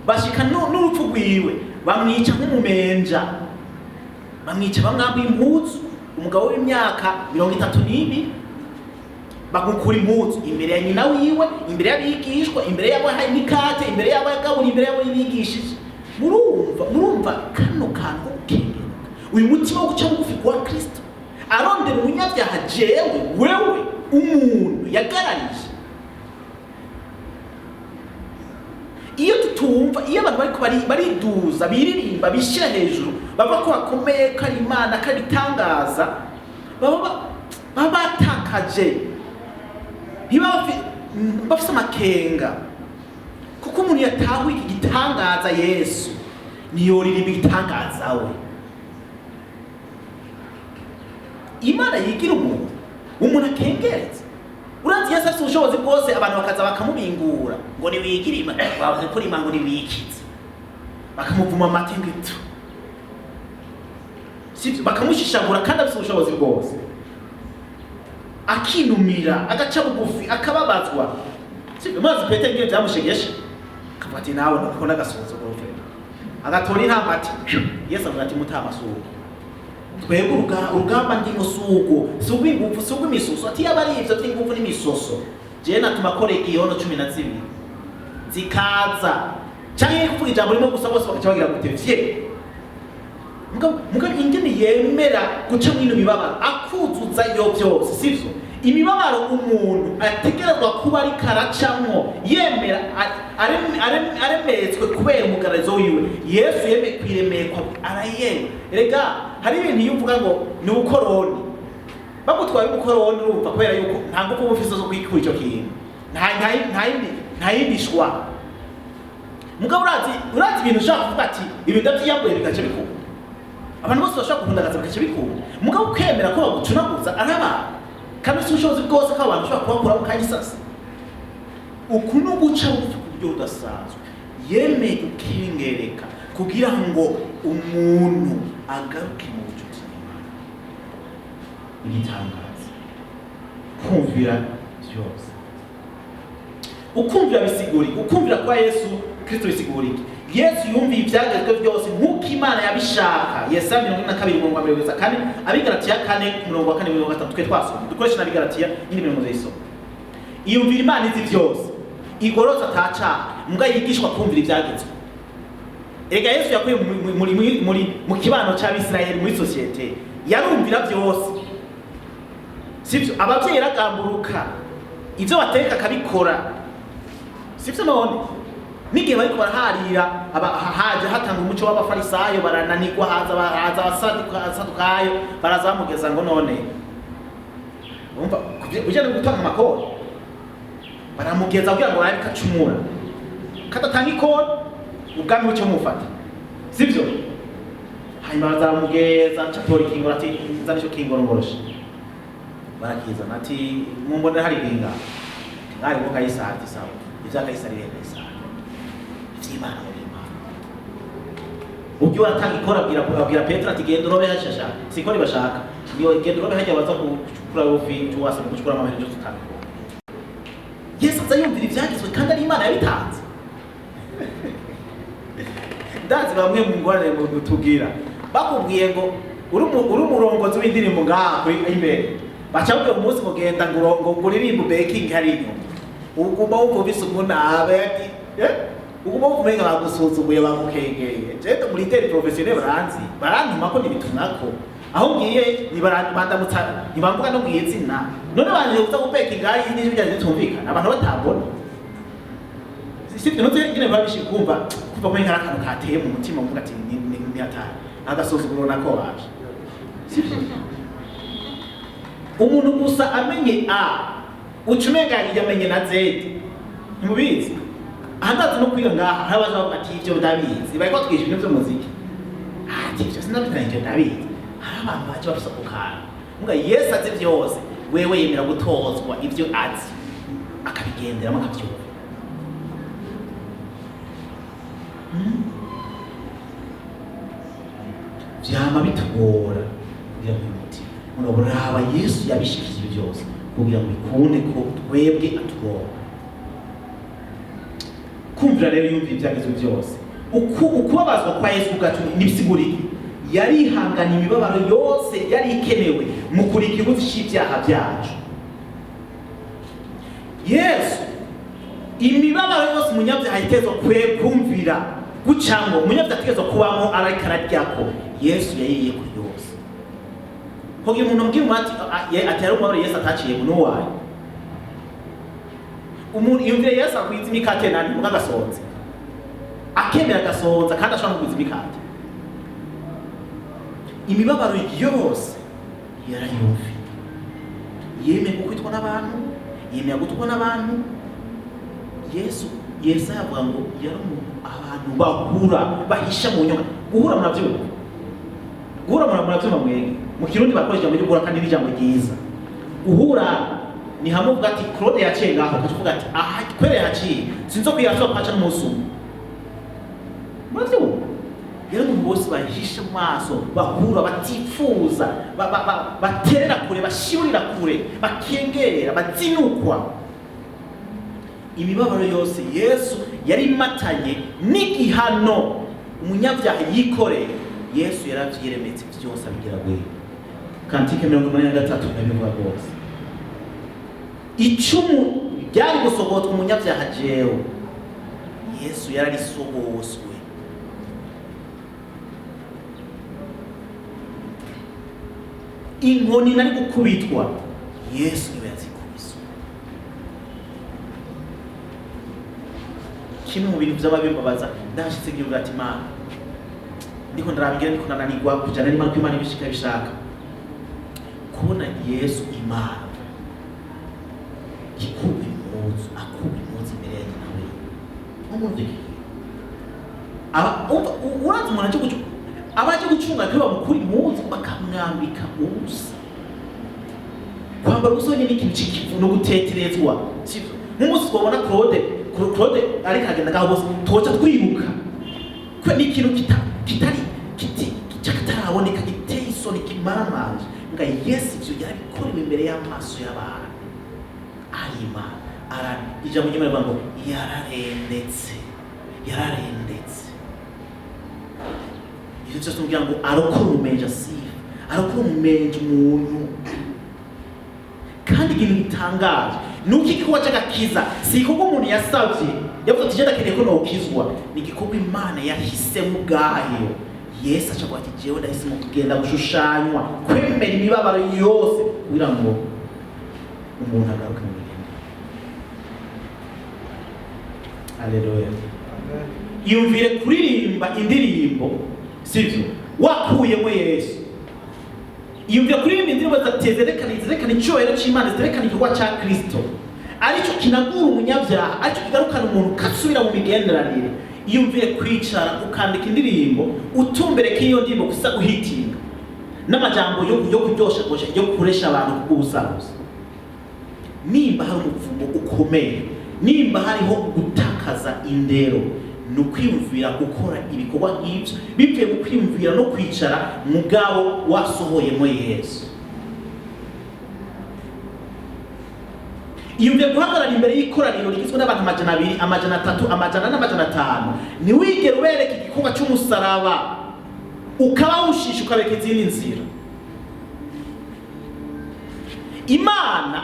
bashika n'urupfu rwiwe, bamwica nk'umumenja, bamwica bamwambuye impuzu. Umugabo w'imyaka 32 bagukura impuzu imbere ya nyina wiwe, imbere y'abigishwa, imbere y'abo hari mikate, imbere y'abo yagabura, imbere y'abo yibigishije. Murumva kano kantu kengera, uyu mutima wo guca bugufi kwa Kristo, arondera umunyabyaha jewe, wewe umuntu yagararije. Iyo tutumva, iyo abantu bariduza, biririmba, bishyira hejuru, baba ko bakomeye, ko ari Imana, ko ari itangaza, baba batakaje, bafite amakenga. Kuko umuntu yatahuye iki gitangaza Yesu, niyo ririmba igitangaza we. Imana yigira umuntu akengeretse. Uranzi Yesu afite ubushobozi bwose, abantu bakaza bakamubingura ngo niwigire Imana, bavuze ko Imana ngo niwikize, bakamuvuma amate ngito, sibyo? Bakamushishagura kandi afite ubushobozi bwose, akinumira, agaca bugufi, akababazwa, sibyo? Maze Petero ngiye byamushegeshe, akavuga ati nawe nuko n'agasozo gove, agatora intama ati, Yesu avuga ati mutamasuko, twebwe urugamba ndi musugo, subi ngufu, subi misuso, ati yabarivyo ati ngufu ni misoso. Je natuma kore iyono 12 zikaza, canke kuvuga ijambo rimwe gusa bose bakaca bagira gutevye. Mugabo ingene yemera guca mwino mibabaro, akuzuza yo byose, sivyo? Imibabaro umuntu ategerezwa kuba ari karacamwo, yemera aremetswe kubera umugarazo wiwe. Yesu yemeye kwiremekwa, arayemera. Erega hari ibintu yuvuga ngo ni ubukoroni, bagutwara ubukoroni urumva kubera yuko nta ngufu bufise zo kwikura icyo kintu, nta yindi shwa. Mugabo urazi ibintu ushaka kuvuga ati ibi ndavyiyambuye bikaca bikunda, abantu bose bashaka gukundagaza bikaca bikunda. Mugabo kwemera ko bagucunaguza araba, kandi si ubushobozi bwose ko abantu bashobora kubakuraho kanyisasi. Uku no guca bugufi ku buryo budasanzwe, yemeye gukengereka kugira ngo umuntu agaruke mu bucuti n'Imana. Igitangaza kumvira byose, ukumvira bisiguri, ukumvira kwa Yesu Kristo bisiguri. Yesu yumviye ibyagezwe byose nk'uko Imana yabishaka. Yesaya 42:40 kandi Abigalatiya 4:4-5 twe twasoma, dukoresha n'Abigalatiya nyine ibintu muzayisoma. Iyumvira Imana izi byose, igorotsa ataca, mbwa yigishwa kumvira ibyagezwe. Ega Yesu yakuye mu kibano cy'Abisirayeli muri societe, yarumvira byose, sivyo? Abavyeyi ragamburuka, ivyo bateka akabikora, sivyo? None nigihe bariko baraharira, haje hatanga umuco w'abafarisayo, barananirwa, haza abasadukayo, baraza bamugeza ngo none umva ujyana gutanga amakoro, baramugeza kugira ngo arabe kacumura, kadatanga ikoro ubwami bucyo mufata, sivyo? Hanyuma bazamugeza catori kingora ati nzanisho kingorongoroshe, barakizana ati mumbonera hari binga, ngari ko kayisati sawa, ivya kayisari yesa Imana muri Imana. Ubyo atanga ikora abwira Petero ati genda urobe hashasha, siko bashaka. niyo gendo robe hajya baza kukura rufi cyuwasa kuchukura amahera cyo tutanga Yesu azayumvira ivyagizwe kandi ari Imana yabitanze ndazi bamwe mu ngorane mu tugira bakubwiye ngo uri umurongozi w'indirimbo ngaha kuri imbere bacabwe umunsi mugenda ngo uririmba baking hari inyuma uguma wumvise umunabe ati uguma wumvise bagusuzumuye bamukengeye je muri tele professionnel barantuma ko nibitunako aho ngiye bandamutsa ntibamvuga no ngiye zina none banje kuza baking hari n'ibyo byaje tumvikana abantu batabona sisi note ngene babishi kumva muri nkarakantu kateye mu mutima mvuga ati ni atari agasuzuguro nako waje umuntu gusa amenye A ucumenga yamenye na Z ntimubizi ahandaze no kwiga ngaha habaza bati ivyo ndabizi bariko twisha ibintu byo muziki ati ivyo sinabitanje ndabizi hari abantu baje bafisa kukana mbwa Yesu azi byose wewe yemera gutozwa ivyo azi akabigenderamo akavyumva vyama bitugora kugira ngo umutima uraba Yesu yabishikije byose kugira ngo bikunde ko twebwe atugora kumvira rero yumva ibyagezwe byose ukubabazwa kwa Yesu gacu nibisigurike yarihangana imibabaro yose yari ikenewe mu kurika ibuzi cy'ibyaha byacu Yesu imibabaro yose umunyabyaha yitezwa kumvira gucango umunyabyaha ategezwa kubamo ariko Yesu yayiriye ku yose hogi umuntu mbwira ati atari umubabaro Yesu ataciye mu wayo umuntu yumvira Yesu akwiza imikate nani mugagasonze akemera gasonza kandi ashobora kugwiza imikate imibabaro yose yarayumva yemeye gukwitwa n'abantu yemeye gutwa n'abantu Yesu yavuga ngo yari abantu bahura bahisha mu nyuma guhura muravyumva mwege mu kirundi bakoresha mu guhura kandi n'ijambo ryiza uhura ni hamwe uvuga ati Claude yaciye ngaho akavuga ati aha kwere haciye sinzo kuyasaba kwaca n'umunsi umwe muravyumva yari mu bose bahisha mu maso bahura batifuza baterera kure bashirira kure bakengera bazinukwa imibabaro yose Yesu yari matanye n'igihano umunyabyaha yikoreye Yesu yaravyiremetse byose abigira gwe Kantike 83 nabivuga rwose icumu byari gusogotwa umunyabyaha jewe Yesu yararisogoswe inkoni nari gukubitwa Yesu niwe yazikubiswe kimwe mu bintu by'ababibabaza ndashitse ngivuga ati Mana ndiko ndarabigira ndiko nananirwa kujana n'Imana ko Imana ibishika bishaka kubona Yesu Imana akuba impunzi imbere ya nyina we umuviki urazi umuntu aje gucunga abaje gucunga kuri bamukura impunzi bakamwambika ubusa kwambara ubusa nyine n'ikintu cy'ikivu no guteterezwa sivyo nk'umunsi twabona Claude ari kagenda gaho bose toca twibuka ko ni ikintu kitari cyakataraboneka giteye isoni kimaramanje nga Yesu ivyo yarabikorewe imbere y'amaso y'abantu ayima ijambo ry'Imana ngo yararendetse ivyo cyose kugira ngo arokore umenja sifa arokore umenja umuntu kandi ikintu gitangaje nuko igikorwa cy'agakiza si igikorwa umuntu yasavye yavuze ati jenda keneye ko nokizwa ni igikorwa Imana yahisemo ubwayo Yesu acavuga ati jewe ndahisemo kugenda gushushanywa kwemera imibabaro yose kugira ngo umuntu agaruke mu bigende Haleluya yumvire kuririmba indirimbo sivyo wakuyemo Yesu yumvire kuririmba indirimbo zerekana icyubahiro cy'Imana zerekana igikorwa cya Kristo aricyo kinagura umunyabyaha aricyo kigarukana umuntu kasubira mu migenderanire yumvire kwicara ukandika indirimbo utumbereke iyo ndirimbo gusa guhitinga n'amajambo yo kuryosha yo kuresha abantu kugusaguza nimba hari umuvumo ukomeye nimba hariho gutakaza indero no kwiyumvira gukora ibikorwa nk'ibyo bivuye mu kwiyumvira no kwicara mugabo wasohoyemo Yesu iyumve guhagarara imbere y'ikoraniro rigizwe n'abantu 200, 300, 100 n'amajana 5, ntiwigere ubereka igikorwa cy'umusaraba ukaba wushisha ukabereka izindi nzira. Imana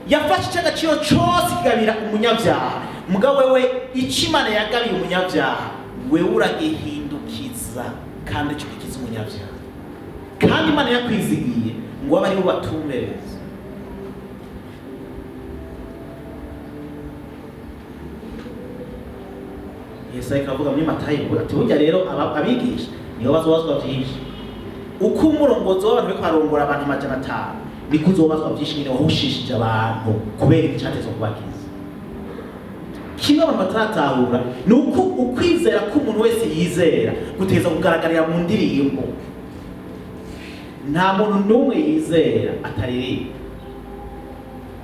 yafashe icy'agaciro cyose igabira umunyabyaha, mugabo wewe icyo Imana yagabiye umunyabyaha wewe uragihindukiza kandi cyo kikiza umunyabyaha, kandi Imana yakwizigiye ngo abe aribo batumbereza. Yesu akavuga muri Matayo ati burya rero abigisha niho bazobazwa byinshi. Uko umurongozi w'abantu bari kwarongora abantu 500 niko uzobazwa byinshi nyine wahushishije abantu kubera icyateza kubakiza. Kimwe abantu bataratahura ni uko ukwizera k'umuntu wese yizera guteza kugaragarira mu ndirimbo. Nta muntu n'umwe yizera ataririmba.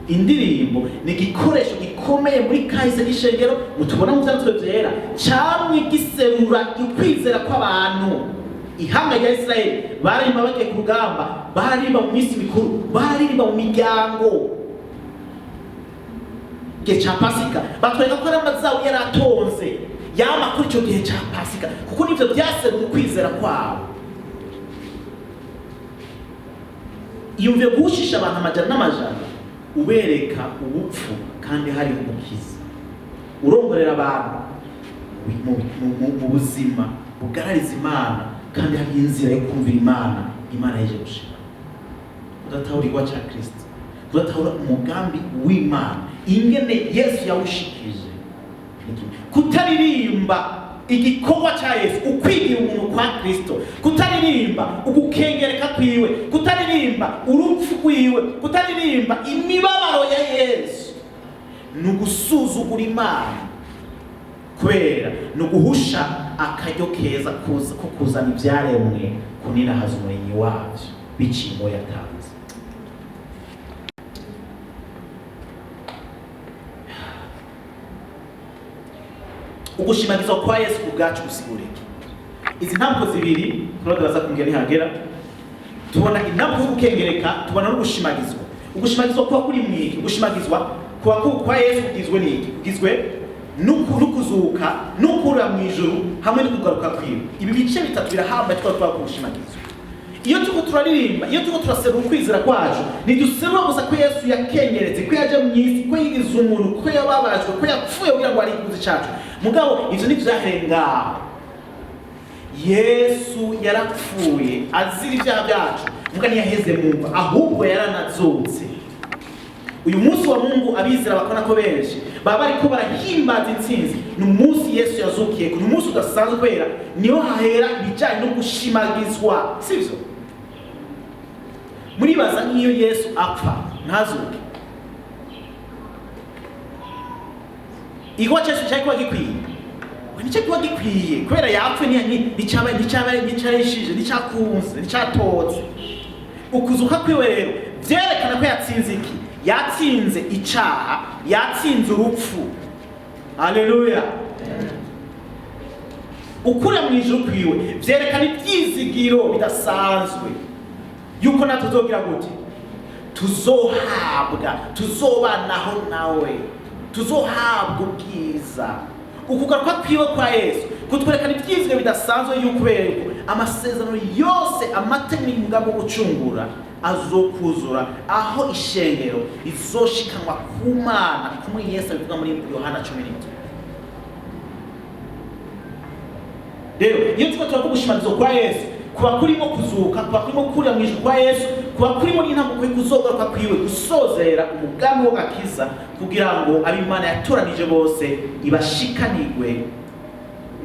Indirimbo ni igikoresho gikomeye muri kahise gishengero mutubona mu byanditswe byera, cyamwe giserura ukwizera kw'abantu. Ihanga rya Israeli baririmba bagiye ku rugamba, baririmba mu minsi mikuru, baririmba mu miryango. Gihe cya Pasika batwereka ko amazawu yaratonze yama kuri icyo gihe cya Pasika, kuko nivyo byaserura ukwizera kwabo. Iyumve gushisha abantu 100 ubereka ubupfu kandi hari umukiza, urongorera abantu mu buzima bugarariza Imana kandi hari inzira yo kumvira Imana yeje gushika. Udatahura igwa cya Kristo, udatahura umugambi w'Imana ingene Yesu yawushikije. Kutaririmba igikorwa cya Yesu, ukwigira umuntu kwa Kristo, kutaririmba ugukengereka kwiwe, kutaririmba urupfu kwiwe, kutaririmba imibabaro ya Yesu, nugusuzugura Imana, kubera nuguhusha akaryo keza ko kuzana ibyaremwe kuninahaza umuremyi wabyo bicimo yatanze. Ugushimagizwa kwa Yesu kubwacu gusigurike. Izi ntabwo zibiri Claude baza kumbwira nihagera, tubona intabwo yo gukengereka, tubona no gushimagizwa. Ugushimagizwa kwa kuri mwiki, ugushimagizwa kwa Yesu kugizwe n'iki? Kugizwe nukuzuka, nukura mu ijuru hamwe no kugaruka kwiwe. Ibi bice bitatu birahambaye twaba kugushimagizwa. Iyo tuko turaririmba, iyo tuko turaserura ukwizera kwacu, ntiduserura gusa ko Yesu yakengeretse, ko yaje mu isi, ko yigize umuntu, ko yababajwe, ko yapfuye kugira ngo arikuze cyacu. Mugabo ivyo nivyahenga. Yesu yarapfuye azira ibyaha byacu, muga ntiyaheze mu mva, ahubwo yaranazutse. Uyu munsi wa Mungu abizera bakona ko benshi baba bariko barahimbaza intsinzi. Ni umunsi Yesu yazukiye, ni umunsi udasanzwe kwera, niho hahera ibijanye no gushimagizwa, sivyo? Muribaza nk'iyo Yesu apfa ntazuke, igwa cyesu cyari kuba gikwiye? Nicyo kuba gikwiye kubera yapfe nticyareshije, nicyakunze, nicyatotse. Ukuzuka kwiwe rero byerekana ko yatsinze iki? Yatsinze icyaha, yatsinze urupfu. Haleluya. Ukura mu ijuru kwiwe byerekana ibyizigiro bidasanzwe yuko natwe tuzogira gute? Tuzohabwa, tuzobanaho nawe, tuzohabwa ubwiza. Ukugaruka kwiwe kwa Yesu kutwerekana ibyizigiro bidasanzwe yuko amasezerano yose amategeko y'umugambi wo gucungura azokuzura, aho ishengero izoshikanwa ku Mana kumwe Yesu abivuga muri Yohana 17. Rero iyo tuko turavuga gushimagizwa kwa Yesu, kuba kurimo kuzuka, kuba kurimo kurira mu ijuru kwa Yesu, kuba kurimo n'intambuko yo kuzogaruka kwiwe, gusozera umugambi wo gakiza kugira ngo ab'Imana yatoranije bose ibashikanirwe,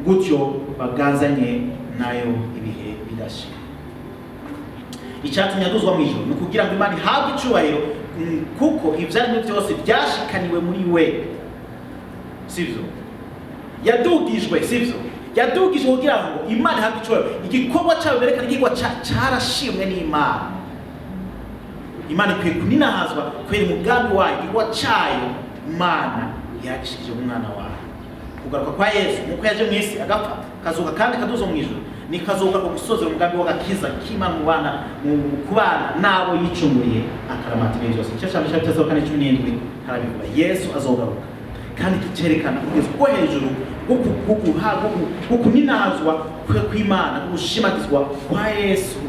gutyo bagazanye nayo ibihe bidashira. Icyatumye aduzwa mu ijuru ni kugira ngo Imana ihabwe icubahiro, kuko ivyaremwe byose byashikaniwe muri we, sivyo? Yadugijwe, sivyo? Yadugijwe kugira ngo Imana ihabwe icubahiro. Igikorwa cyawe berekana igihwa cyarashimwe n'Imana. Imana ikwiye kuninahazwa kwera umugambi wayo, igihwa cyayo Imana yagishije umwana wayo. Kugaruka kwa Yesu nuko yaje mu isi agapfa, kazuka kandi kaduzo mu ijuru, nikazoga ko gusozera umugambi w'agakiza k'Imana mu bana mu kubana nabo yicumuriye akaramata byose. Cyo cyane cyo cyo kandi 17 harabivuga Yesu azogaruka kandi kicerekana kugeza ko hejuru ukuninazwa kw'Imana gushimagizwa kwa Yesu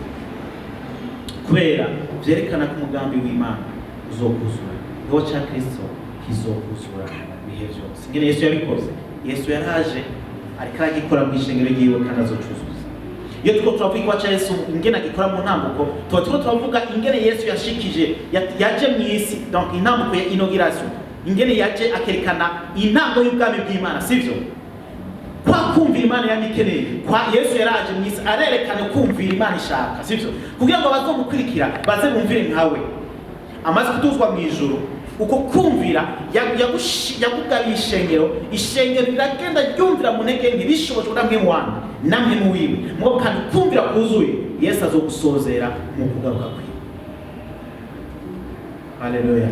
kubera byerekana ko umugambi w'Imana uzokuzura ngo cha Kristo kizokuzura bihe byose. Ngene Yesu yabikoze. Yesu yaraje ariko agikora mu ishengero ryiwe kandi azocuzuza. Iyo tuko turavuga kwa Yesu ingene agikora mu ntambuko tuko turavuga ingene Yesu yashikije yaje mu isi, donc intambuko ya inauguration ingene yaje akerekana intango y'ubwami bw'Imana, sivyo? Kwa kumvira Imana yamikeneye kwa Yesu yaraje mu isi arerekana kumvira Imana ishaka, sivyo? Kugira ngo bazomukurikira baze bumvire nkawe. Amaze kutuzwa mu ijuru uko kumvira yakugabira ishengero riragenda ryumvira mu ntege nke bishobojwe namwe mwana namwe muwiwe mwo kandi kumvira kuzuye Yesu azogusozera mu kugaruka kwe. Haleluya.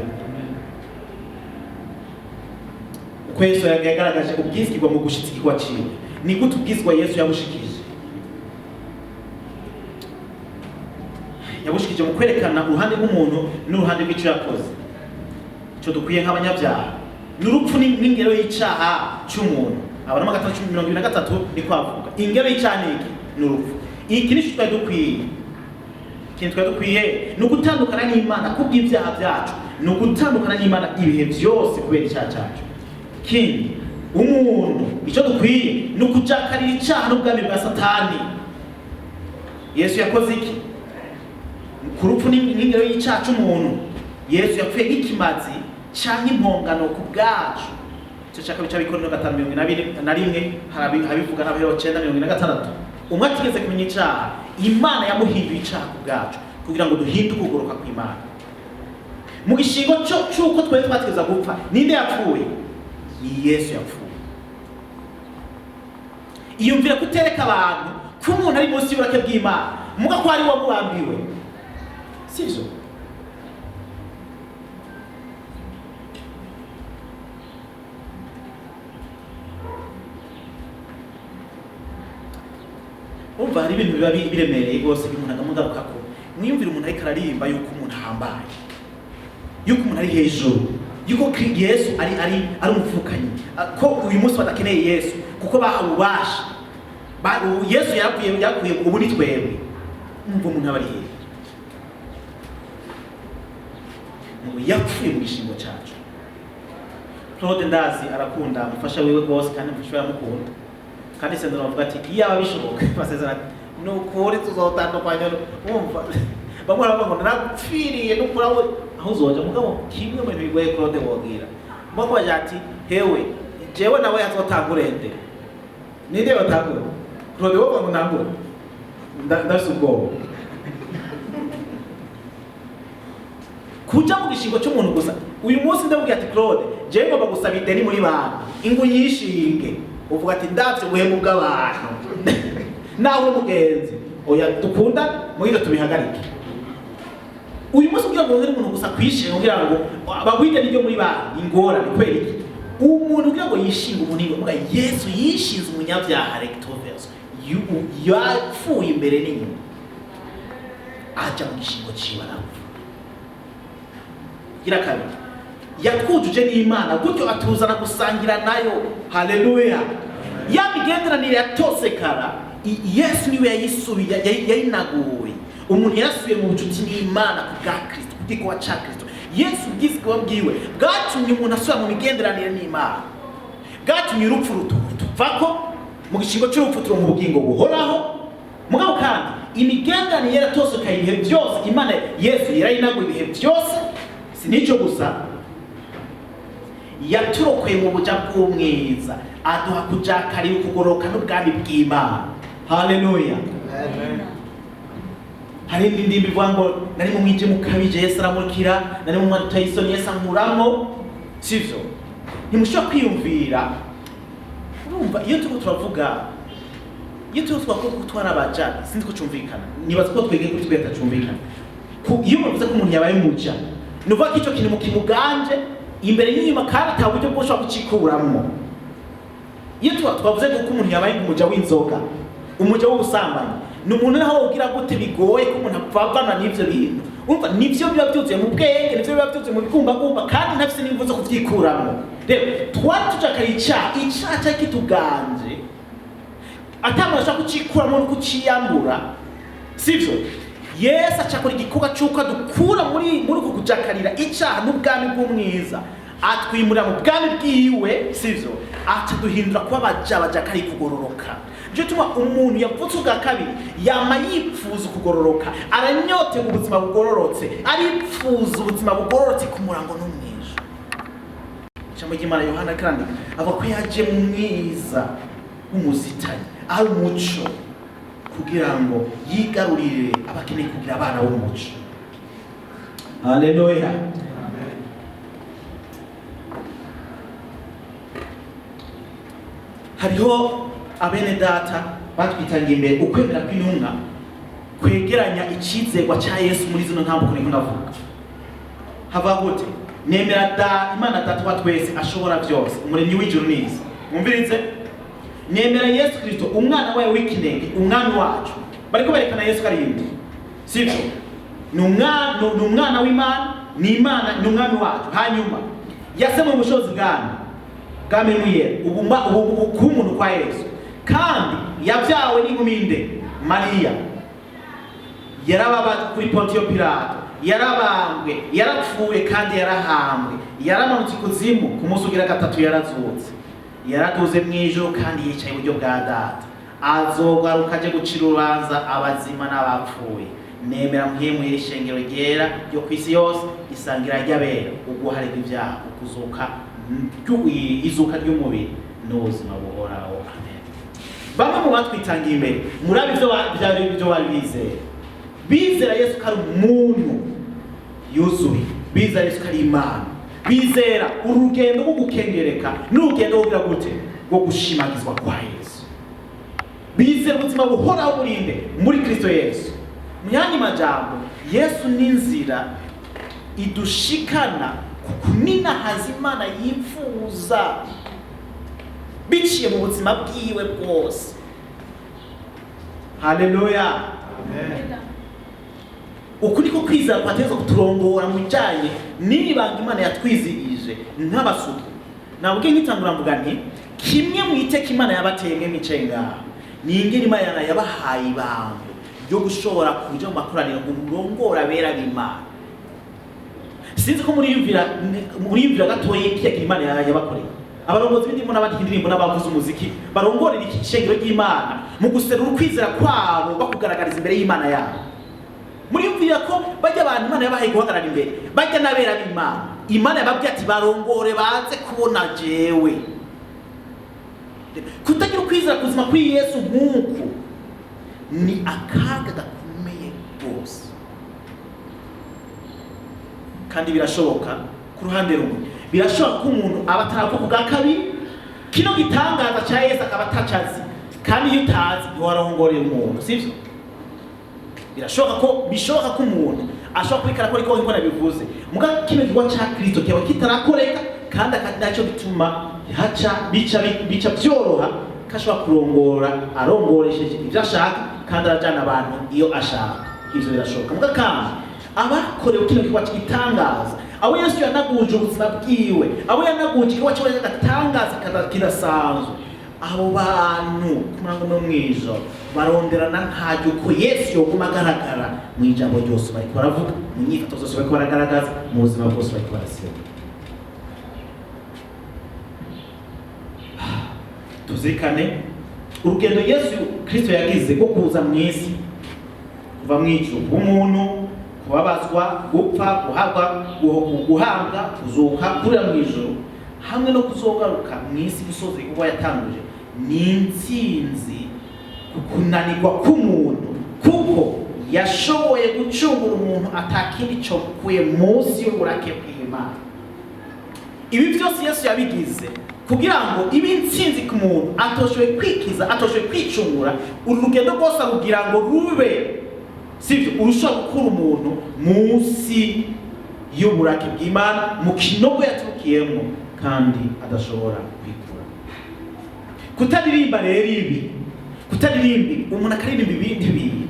Uko Yesu yagaragaje ubwizigwa mu gushitsikirwa ciwe ni gute ubwizigwa Yesu yabushikije? Yabushikije mu kwerekana uruhande rw'umuntu n'uruhande rw'icyo yakoze. Cyo dukwiye nk'abanyabyaha n'urupfu n'ingero y'icyaha cy'umuntu. Abaroma 3:23 ni kwavuga ingero y'icyaha n'urupfu. Iki ni cyo dukwiye. Kintu twadukwiye no gutandukana n'Imana kubw'ibyaha byacu, no gutandukana n'Imana ibihe byose kubera icyaha cyacu. Kindi umuntu icyo dukwiye no kujakarira icyaha n'ubwami bwa Satani. Yesu yakoze iki? Ku rupfu n'ingero y'icyaha cy'umuntu Yesu yapfuye nk'ikimazi cyangwa impongano ku bwacu. Cyo cyaka bica Bikorino 5:21 harabivuga n'abahero 9:46. Umwe atigeze kumenya icyaha, Imana yamuhinduye icyaha ku bwacu kugira ngo duhinduke ukugoroka kw'Imana. Mu gishingo cy'uko twari twategeza gupfa, ninde yapfuye? Ni Yesu yapfuye. Iyumvira kutereka abantu ko umuntu ari munsi y'uburake bw'Imana muga ko ari wamurambiwe, sivyo? Umva hari ibintu biba biremereye rwose umuntu agamugaruka ko mwiyumvira umuntu ariko ararimba yuko umuntu ahambaye, yuko umuntu ari hejuru, yuko Yesu ari umufukanyi, ko uyu munsi badakeneye Yesu kuko bahubasha Yesu yakuye ubu ni twebwe. Umva umuntu aba ari hejuru ngo yapfuye mu gishingo cyacu. Claude ndazi arakunda umufasha wiwe rwose kandi umufasha yaramukunda kandi sendera bavuga ati iyo abishoboka basezerana nukuri tuzotandukanye. Umva bamwe baravuga narapfiriye n'ukurawe aho uzoja mugabo kimwe mu bigoye Claude wogira mbako baje ati hewe jewe nawe yazotangurende ninde batangura Claude wovuga ngo nangura ndasubwo kuja mu gishingo cy'umuntu gusa. Uyu munsi ndavuga ati Claude jewe ngomba gusaba ideni muri bantu ingu nyishinge, uvuga ati ndavye guhemu bw'abantu nawe mugenzi oya dukunda muhira tubihagarike. Uyu munsi kugira ngo umuntu gusa kwishinga kugira ngo bagwite n'ibyo muri bantu ingora ni kweri iki umuntu kugira ngo yishinga umuntu ngo Yesu yishinze umunyabyaha rectoverse yapfuye imbere n'inyuma aja mu gishingo cy'Imana. Gira kabiri yatwujuje n'Imana gutyo atuzana gusangira nayo. Haleluya. Ya migenderanire yatosekara Yesu niwe yayisubiye yayinaguye. Umuntu yasubiye mu bucuti n'Imana bwa Kristo kuko wa cha Kristo. Yesu bwizigwa bwiwe bwatumye umuntu asubira mu migenderanire n'Imana, bwatumye urupfu rutuvako mu gishingo cy'urupfu turi mu bugingo buhoraho. Mugabo kandi imigenderanire yaratosekara ibihe byose Imana Yesu yarayinaguye ibihe byose. Sinico gusa yaturokoye mu buja bw'umwiza aduha kujakarira ukugoroka n'ubwami bw'Imana. Haleluya. Amen. Hari indi bivuga ngo nari mu mwije mukabije Yesu aramurikira, nari mu mwana utayisoni Yesu ankuramo, sivyo? Ntimushobora kwiyumvira. Urumva iyo turiko turavuga iyo turiko gutwara abaja sinzi ko cyumvikana. Nibaza ko twege kuri tweta cyumvikana. Iyo muvuze ko umuntu yabaye muja nuvuga ko icyo kintu mukimuganje imbere n'inyuma kandi ata buryo bwo ushobora kucikuramwo. Iyo twavuze ko umuntu yabaye umuja w'inzoga umuja w'ubusambanyi ni umuntu naho ubwira gute bigoye ko umuntu apfavana n'ivyo bintu. Umva nivyo biba byuzuye mu bwenge, nivyo biba byuzuye mu bikumbagumba kandi ntafise n'imvu zo kuvyikuramo. Rero twari tujakara icaha cyari kituganje atamara ashaka kucikuramo no kuciyambura, sivyo? Yesu acakora igikorwa cy'uko dukura muri uko kujakarira icaha n'ubwami bw'umwiza, atwimurira mu bwami bwiwe, sivyo? Ataduhindura kuba bajakari kugororoka. Nje tuma umuntu yapfutse ubwa kabiri yama yipfuza kugororoka, aranyote mu buzima bugororotse, aripfuza ubuzima bugororotse ku murango n'umwiza. Ijambo ry'Imana Yohana kandi ava ko yaje mu mwiza w'umuzitanye ari umuco kugira ngo yigarurire abakeneye kugira abana b'umuco. Haleluya. Hariho abene data batwitangiye imbere ukwemera kw'intumwa kwegeranya icizegwa cya Yesu muri zino ntambuko niko ndavuga. Hava gute? Nemera Imana Data wa twese ashobora byose, umuremyi w'ijuru n'isi. Mwumvirize? Nemera Yesu Kristo umwana wawe w'ikinege, umwami wacu. Bariko berekana Yesu karindi. Sivyo? Ni umwana w'Imana, ni Imana, ni umwami wacu. Hanyuma yasema ubushobozi bwami mwiye ubumuntu kwa Yesu. Kandi yavyawe n'inguminde Maria. Yarababa kuri Pontiyo Pilato, yarabambwe, yarapfuye kandi yarahambwe, yaramanutse ikuzimu, ku munsi ugira gatatu yarazutse. Yaraduze mw'ijuru kandi yicaye iburyo bwa Data. Azogaruka aje gucira urubanza abazima n'abapfuye. Nemera mpemu y'ishengero ryera ryo kwisi yose, isangira ry'abera, uguharega ibyaha, ukuzuka izuka ry'umubiri n'ubuzima buhoraho. Amen. Bamwe mu batwitangiye imbere murabe ibyo bari bizera. Bizera Yesu kari umuntu yuzuye, bizera Yesu kari Imana, bizera urugendo rwo gukengereka n'urugendo rwo gute rwo gushimagizwa kwa Yesu. Bizera ubuzima buhoraho burinde muri Kristo Yesu. Mu yandi majambo, Yesu ni inzira idushikana kukunina hazimana yifuza biciye mu buzima bwiwe bwose. Haleluya. Amen. Uku niko kwizera kwateza kuturongora mu bijanye n'ibanga Imana yatwizigije nk'abasuku. Nabwo nkitangura mvuga nti kimwe mu iteka Imana yabateye mice ngaho ni ingene Imana yabahaye ibanga ryo gushobora kuja mu makoraniro ngurongora bera b'Imana. Sinzi ko muri yumvira gatoye ikiya Imana yabakoreye. Abarongozi b'indimo n'abandi indirimbo n'abavuza umuziki barongorera ikishengero ry'Imana mu guserura ukwizera kwabo bakugaragariza imbere y'Imana yabo. Muri yumvira ko bajya abantu Imana yabahaye guhagarara imbere bajya nabera b'Imana. Imana yababwiye ati barongore baze kubona jewe. Kutagira ukwizera kuzima kuri Yesu nk'uku ni akaga gakomeye rwose. Kandi birashoboka ku ruhande rumwe, birashoboka ko umuntu aba ataravuga bwa kabiri kino gitangaza cya Yesu akaba atacazi, kandi iyo utazi ntiwarongorera umuntu, sivyo? Bishoboka ko umuntu ashobora kwikara ko ariko nabivuze muga kino gikorwa cya Kristo kiba kitarakoreka kandi akadacyo bituma bica byoroha kashobora kurongora arongoresheje ibyo ashaka kandi arajana abantu iyo ashaka. Ivyo birashoboka muga kandi abakorewe kino gikorwa cy'itangaza, abo Yesu yanaguje ubuzima bwiwe, abo yanaguje igikorwa cyo gatangaza kidasanzwe, abo bantu kumango no mwijo baronderana ntajyo ko Yesu yoguma agaragara mu ijambo ryose bari baravuga, mu nyifato zose bari baragaragaza, mu buzima bwose bari barasiba. Tuzirikane urugendo Yesu Kristo yagize rwo kuza mu isi, kuva mu ijuru, umuntu kubabazwa, gupfa, guhabwa, kuzuka, kurira mu ijuru, hamwe no kuzogaruka mu isi gusoza kuba yatanguje. Ni intsinzi kunanirwa k'umuntu kuko yashoboye gucungura umuntu atakindi cyo kuye munsi y'uburake bw'Imana. Ibi byose Yesu yabigize kugira ngo ibi intsinzi ku muntu atoshoye kwikiza, atoshoye kwicungura, urugendo rwose kugira ngo rube, sivyo, urusha gukura umuntu munsi y'uburake bw'Imana mu kinogo yaturukiyemo kandi adashobora kwikura. Kutaririmba rero ibi Kutaririmba umuntu akaririmba ibindi bintu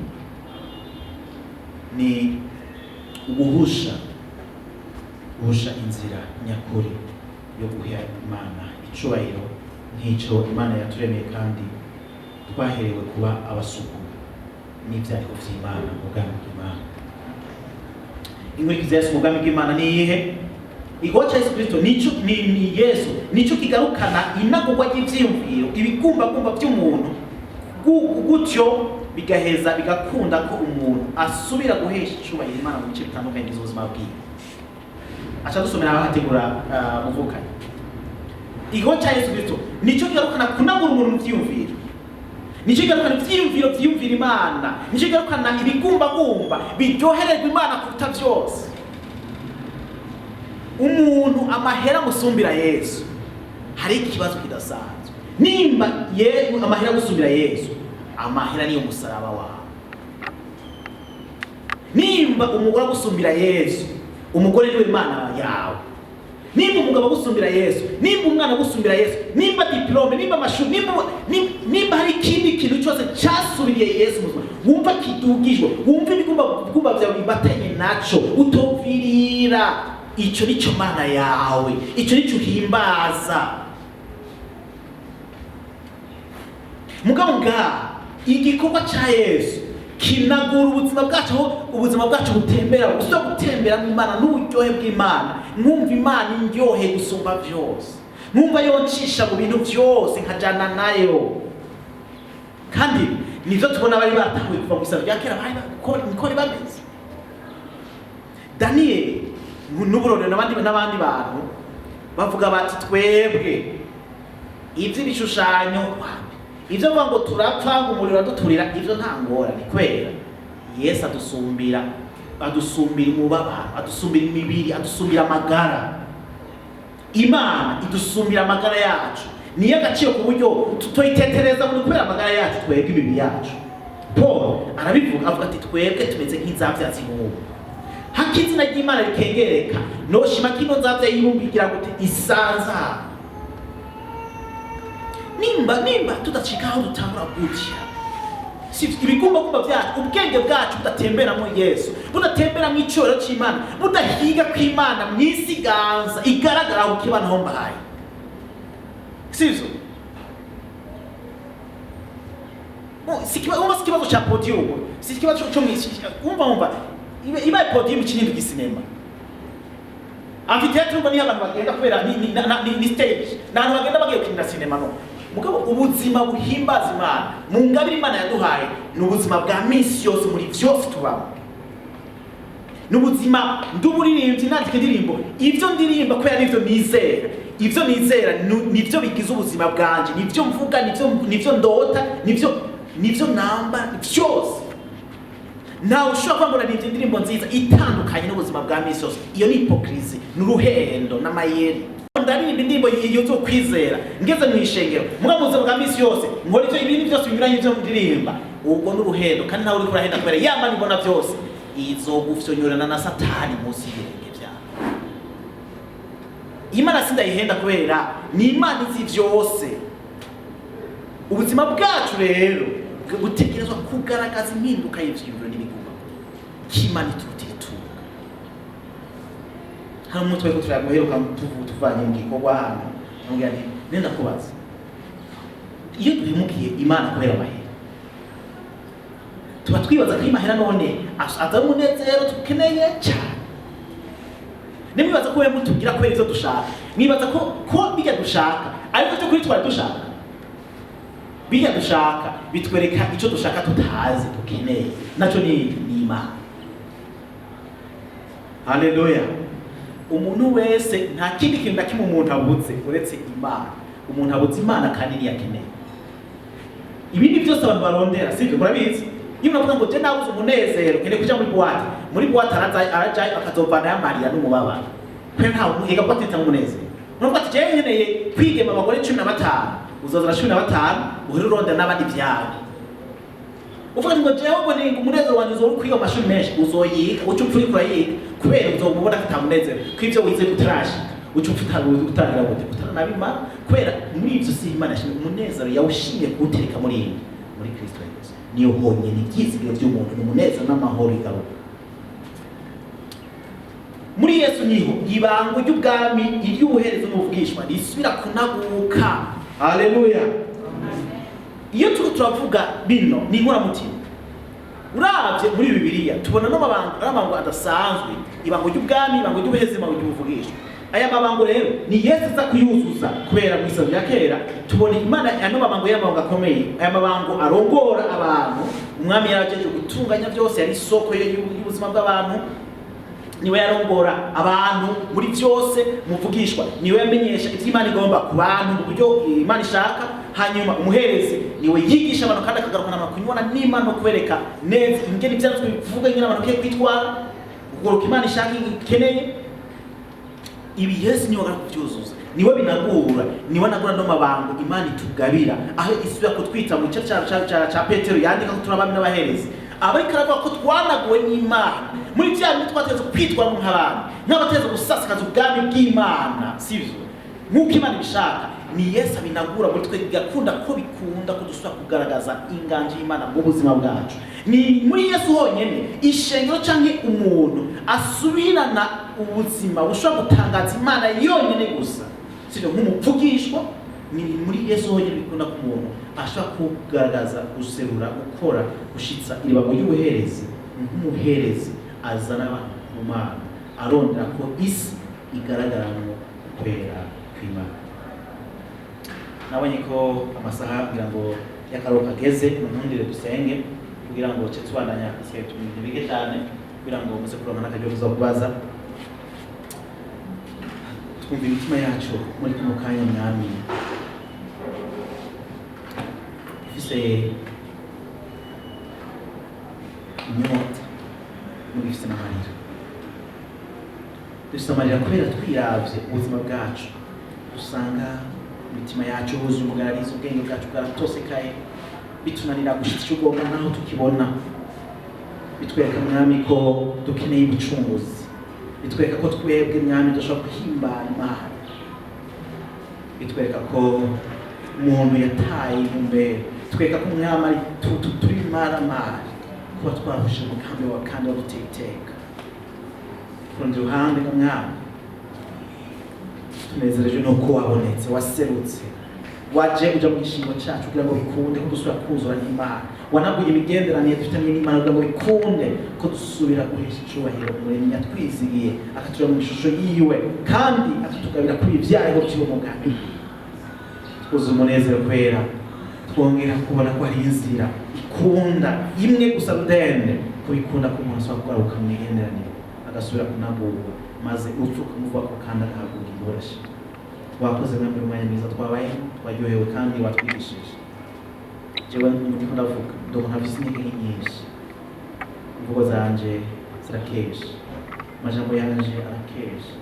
ni uguhusha inzira nyakuri yo guha Imana icubahiro nk'icyo Imana yaturemeye kandi twaherewe kuba abasuku n'ibyariko vy'Imana mu bwami bw'Imana. Inkurikizi Yesu mu bwami bw'Imana ni iyihe? Igikorwa cya Yesu Kristo ni Yesu nico kigarukana inagurwa ry'ivyiyumviro ibigumbagumba by'umuntu gutyo bigaheza bigakunda ko umuntu asubira guhesha icubahiro Imana mu bice bitandukanye by'ubuzima bwiwe. Acha dusomera abahategura muvukanye. Igikorwa cya Yesu Kristo nico kigarukana kunagura umuntu mu vyiyumviro, nico kigarukana ivyiyumviro vyiyumvira Imana, nico kigarukana ibigumbagumba biryohererwa Imana kuruta vyose. Umuntu amahera musumbira Yesu hari ikibazo kidasanzwe. Nimba amahera gusumbira Yesu, amahera niyo musaraba wawe. Nimba umugore gusumbira Yesu, umugore niwe Imana yawe. Nimba umugabo gusumbira Yesu, nimba umwana gusumbira Yesu, nimba diplome, nimba amashuri, nimba hari ikindi kintu cyose cyasubiriye Yesu muzima, wumva kidugijwe, wumva ibigumba byawe bibatanye naco, utovirira, ico nico Mana yawe, ico nico uhimbaza. Mugabo igikorwa cya Yesu kinagura ubuzima bwacu, aho ubuzima bwacu butembera, gusa gutembera mu Imana n'uburyohe bw'Imana, mwumva Imana indyohe gusumba byose, mwumva yoncisha mu bintu byose nkajana nayo. Kandi nivyo tubona bari batahuye kuva mu isano rya kera, bari niko bameze. Daniel n'uburorero n'abandi bantu bavuga bati twebwe ivy'ibishushanyo ivyo vuga ngo turapfa ngo umuriro aduturira, ivyo nta ngorane kwera. Yesu adusumbira umubabaro, adusumbira imibiri, adusumbira amagara. Imana idusumbira amagara yacu, niyo agaciro ku buryo tutoyitetereza muri kubera amagara yacu twebwe imibiri yacu. Paul arabivuga avuga ati twebwe tumeze nk'inzavya z'inkubu, hakizina ry'Imana rikengereka noshima kino nzavya yibumbigira gute isanza. Nimba tudacika aho dutangura gutya, ibigumbagumba byacu, ubwenge bwacu budatembera muri Yesu, budatembera mu icoro cy'Imana, budahiga kw'Imana mu isiganza igaragara aho kibana ho mbahaye. Sivyo? Si kibazo cha podium, si kibazo cyo mwisi. Umva iba podium kinini gisinema. Amfiteatro ngo ni abantu bagenda kubera ni stage. Nabantu bagenda bagiye kukinira sinema no. Mugabo ubuzima buhimbaza Imana mu ngabire Imana yaduhaye ni ubuzima bwa misi yose muri vyose tubamo. N'ubuzima nd'uburirimbyi nandika indirimbo, ivyo ndirimba kubera nivyo nizera. Ivyo nizera nivyo bigize ubuzima bwanje, nivyo mvuga, nivyo ndota, nivyo namba byose. Nawe ushobora kwambura indirimbo nziza itandukanye n'ubuzima bwa misi yose. Iyo ni hypocrisy, n'uruhendo n'amayeri. Ndaririmba indirimbo yuzo kwizera ngeze mu ishengero, muga muze bwa misi yose nkora ivyo ibindi byose binyuranye byo ndirimba, ubwo n'uruhendo kandi nawe uri kurahenda kubera yama nibona byose izogufyonyorana na Satani munsi y'ibirenge byawe. Imana sindayihenda kubera ni Imana izi vyose. Ubuzima bwacu rero butekerezwa kugaragaza impinduka y'ivyiyumviro n'ibiguma k'Imana itutitunga. Hano umutwe ko turaguheruka tuvanye mu gikorwa hano, ngira nti nenda kubaza, iyo duhemukiye Imana kubera amahera, tuba twibaza ko imahera none aza umunezero tukeneye cyane. Nimibaza ko wemu tugira kwera ivyo dushaka, nibaza ko bijya dushaka ariko cyo kuri twari dushaka, bijya dushaka bitwereka icyo dushaka tutazi tukeneye, naco ni Imana. Haleluya. Umuntu wese nta kindi kintu nakimwe umuntu abuze uretse Imana. Umuntu abuze Imana kandi ni yakeneye. Ibindi byose abantu barondera sivyo murabizi. Iyo unavuga ngo je nabuze umunezero kene kuja muri boîte araja akazovana yamarira n'umubabaro. Kwe nta umuhiga ko atita umunezero. Nuko ati je nkeneye kwigema abagore 15 uzozana 15 uhiruronda n'abandi byawe. Uvuga ngo je ngo ni umunezero wanjye uzo kwiga amashuri menshi uzoyiga uco upfuri kurayiga kubera uzobubona kitamunezero kw'ivyo wize gutrashi uco utangira gute utanabima kubera muri ivyo si Imana yashimye umunezero yawushimye kuwutereka muri ibi muri Kristo Yesu. Niyo honyine ibyizigiro by'umuntu n'umunezero n'amahoro igaruka. Muri Yesu niho ibango ry'ubwami iry'ubuhereza n'ubwishwa risubira kunaguka. Haleluya. Iyo turavuga bino ni inkoramutima. Uravye muri Bibiliya tubona n'amabango adasanzwe, ibango ry'ubwami, ibango ry'ubuhereza, ibango ry'ubuvugishwa. Aya mabango rero ni Yesu aza kuyuzuza kubera mu isano rya kera tubona Imana ano mabango y'amabango akomeye. Aya mabango arongora abantu, umwami yaragejeje gutunganya byose, yari isoko y'ubuzima bw'abantu, niwe yarongora abantu muri byose muvugishwa, niwe yamenyesha ivyo Imana igomba ku bantu mu buryo Imana ishaka. Hanyuma umuherezi niwe yigisha abantu kandi akagarukana abantu kunywana n'Imana no kubereka neza ingene ivyanditswe bivuga ingene abantu bakwiye kwitwara, kugaruka Imana ishaka ikeneye. Ibi Yesu niwe agomba kuvyuzuza, niwe binagura, niwe anagura no mabango Imana itugabira, aho isubira kutwita mu gice ca Petero yandika ko turabami n'abaherezi. Abariko aravuga ko twanaguwe n'Imana muri bya bintu twateze kwitwara nk'abantu, n'abateze gusasikaza ubwami bw'Imana, sivyo nk'uko Imana ibishaka. Ni Yesu abinagura muri twe, gakunda ko bikunda kudusubira kugaragaza inganje y'Imana mu buzima bwacu. Ni muri Yesu honyene ishengero canke umuntu asubirana ubuzima bushobora gutangaza Imana yonyene gusa, sivyo nk'umuvugishwa. Ni muri Yesu honyene bikunda ku muntu ashobora kugaragaza, guserura, gukora, gushitsa iribango ry'ubuherezi nk'umuherezi azana abantu mu Mana, arondera ko isi igaragaramo kwera kw'Imana. Nabonye ko amasaha kugira ngo y'akaruhuko ageze, muntundire dusenge kugira ngo cyo tubandanya isiye tumubige cyane kugira ngo muze kuronka n'akajyo kuza kubaza. Twumva imitima yacu muri kino kanya mwami, ufise inyota n'ufise n'amarira. Dufise amarira kubera twiravye ubuzima bwacu, usanga imitima yacu huzuye umugararizo, ubwenge bwacu bwaratosekaye, bitunanira gushitsa icyo ugomba naho tukibona. Bitwereka mwami ko dukeneye ubucunguzi, bitwereka ko twebwe mwami dushobora guhimbara Imana, bitwereka ko umuntu yataye imbere, bitwereka ko mwami ari turi maramari, kuba twarahushe umugambi wa kandi wo gutera iteka. Kurundi ruhande na mwami tunezerejwe nuko wabonetse, waserutse, waje uja mu gishingo cyacu kugira ngo bikunde ko dusubira kuzura n'Imana, wanaguye imigenderanire dufitanye n'Imana kugira ngo bikunde ko dusubira guhesha icubahiro Umuremyi yatwizigiye, akatureba mu ishusho yiwe kandi akatugabira kuri ibyago by'umugambi. Twuzuye umunezero kwera, twongera kubona ko hari inzira ikunda imwe gusa rudende, kubikunda ko umuntu ashobora kugaruka mu migenderanire agasubira kunagurwa, maze upfa kumuvuga ko kandi agahabwa iboroshye. Wakoze mwami umwanya mwiza twabaye, twaryohewe kandi watwigishije. Jewe ndiko ndavuga ndumva ntafise intege nyinshi, imvugo zanje zirakesha, amajambo yanje arakesha,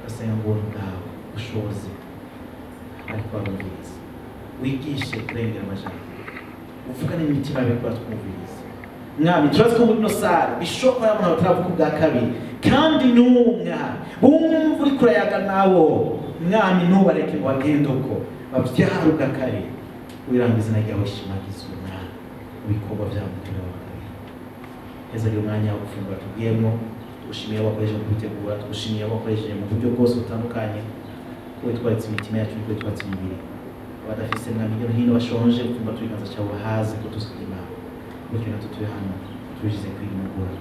gasenga ngo ubwawe ushoboze ariko wabumviriza, wigishe kurengera amajambo, uvugane n'imitima yawe kuba twumviriza. Mwami turazi ko muri ino sare bishoboka y'abantu bataravuga ubwa kabiri, kandi n'ubu mwami bumva uriko urayaga nawo mwami, ntubareke ngo bagende uko bavyara ubwa kabiri, kugira ngo izina ryawe rishimagizwe mwami mu bikorwa vyawe mutima wa kabiri. Heza rero umwanya wo gufungura tugiyemo, tugushimiye abakoresheje mu kubitegura, tugushimiye abakoresheje mu buryo bwose butandukanye, kuko twaritse imitima yacu niko twatse imibiri. Abadafise mwami hirya no hino bashonje, kumva tubiganza cyawe bahaze ko tusigaye Imana, bityo natwe turi hano tujize kwimugura.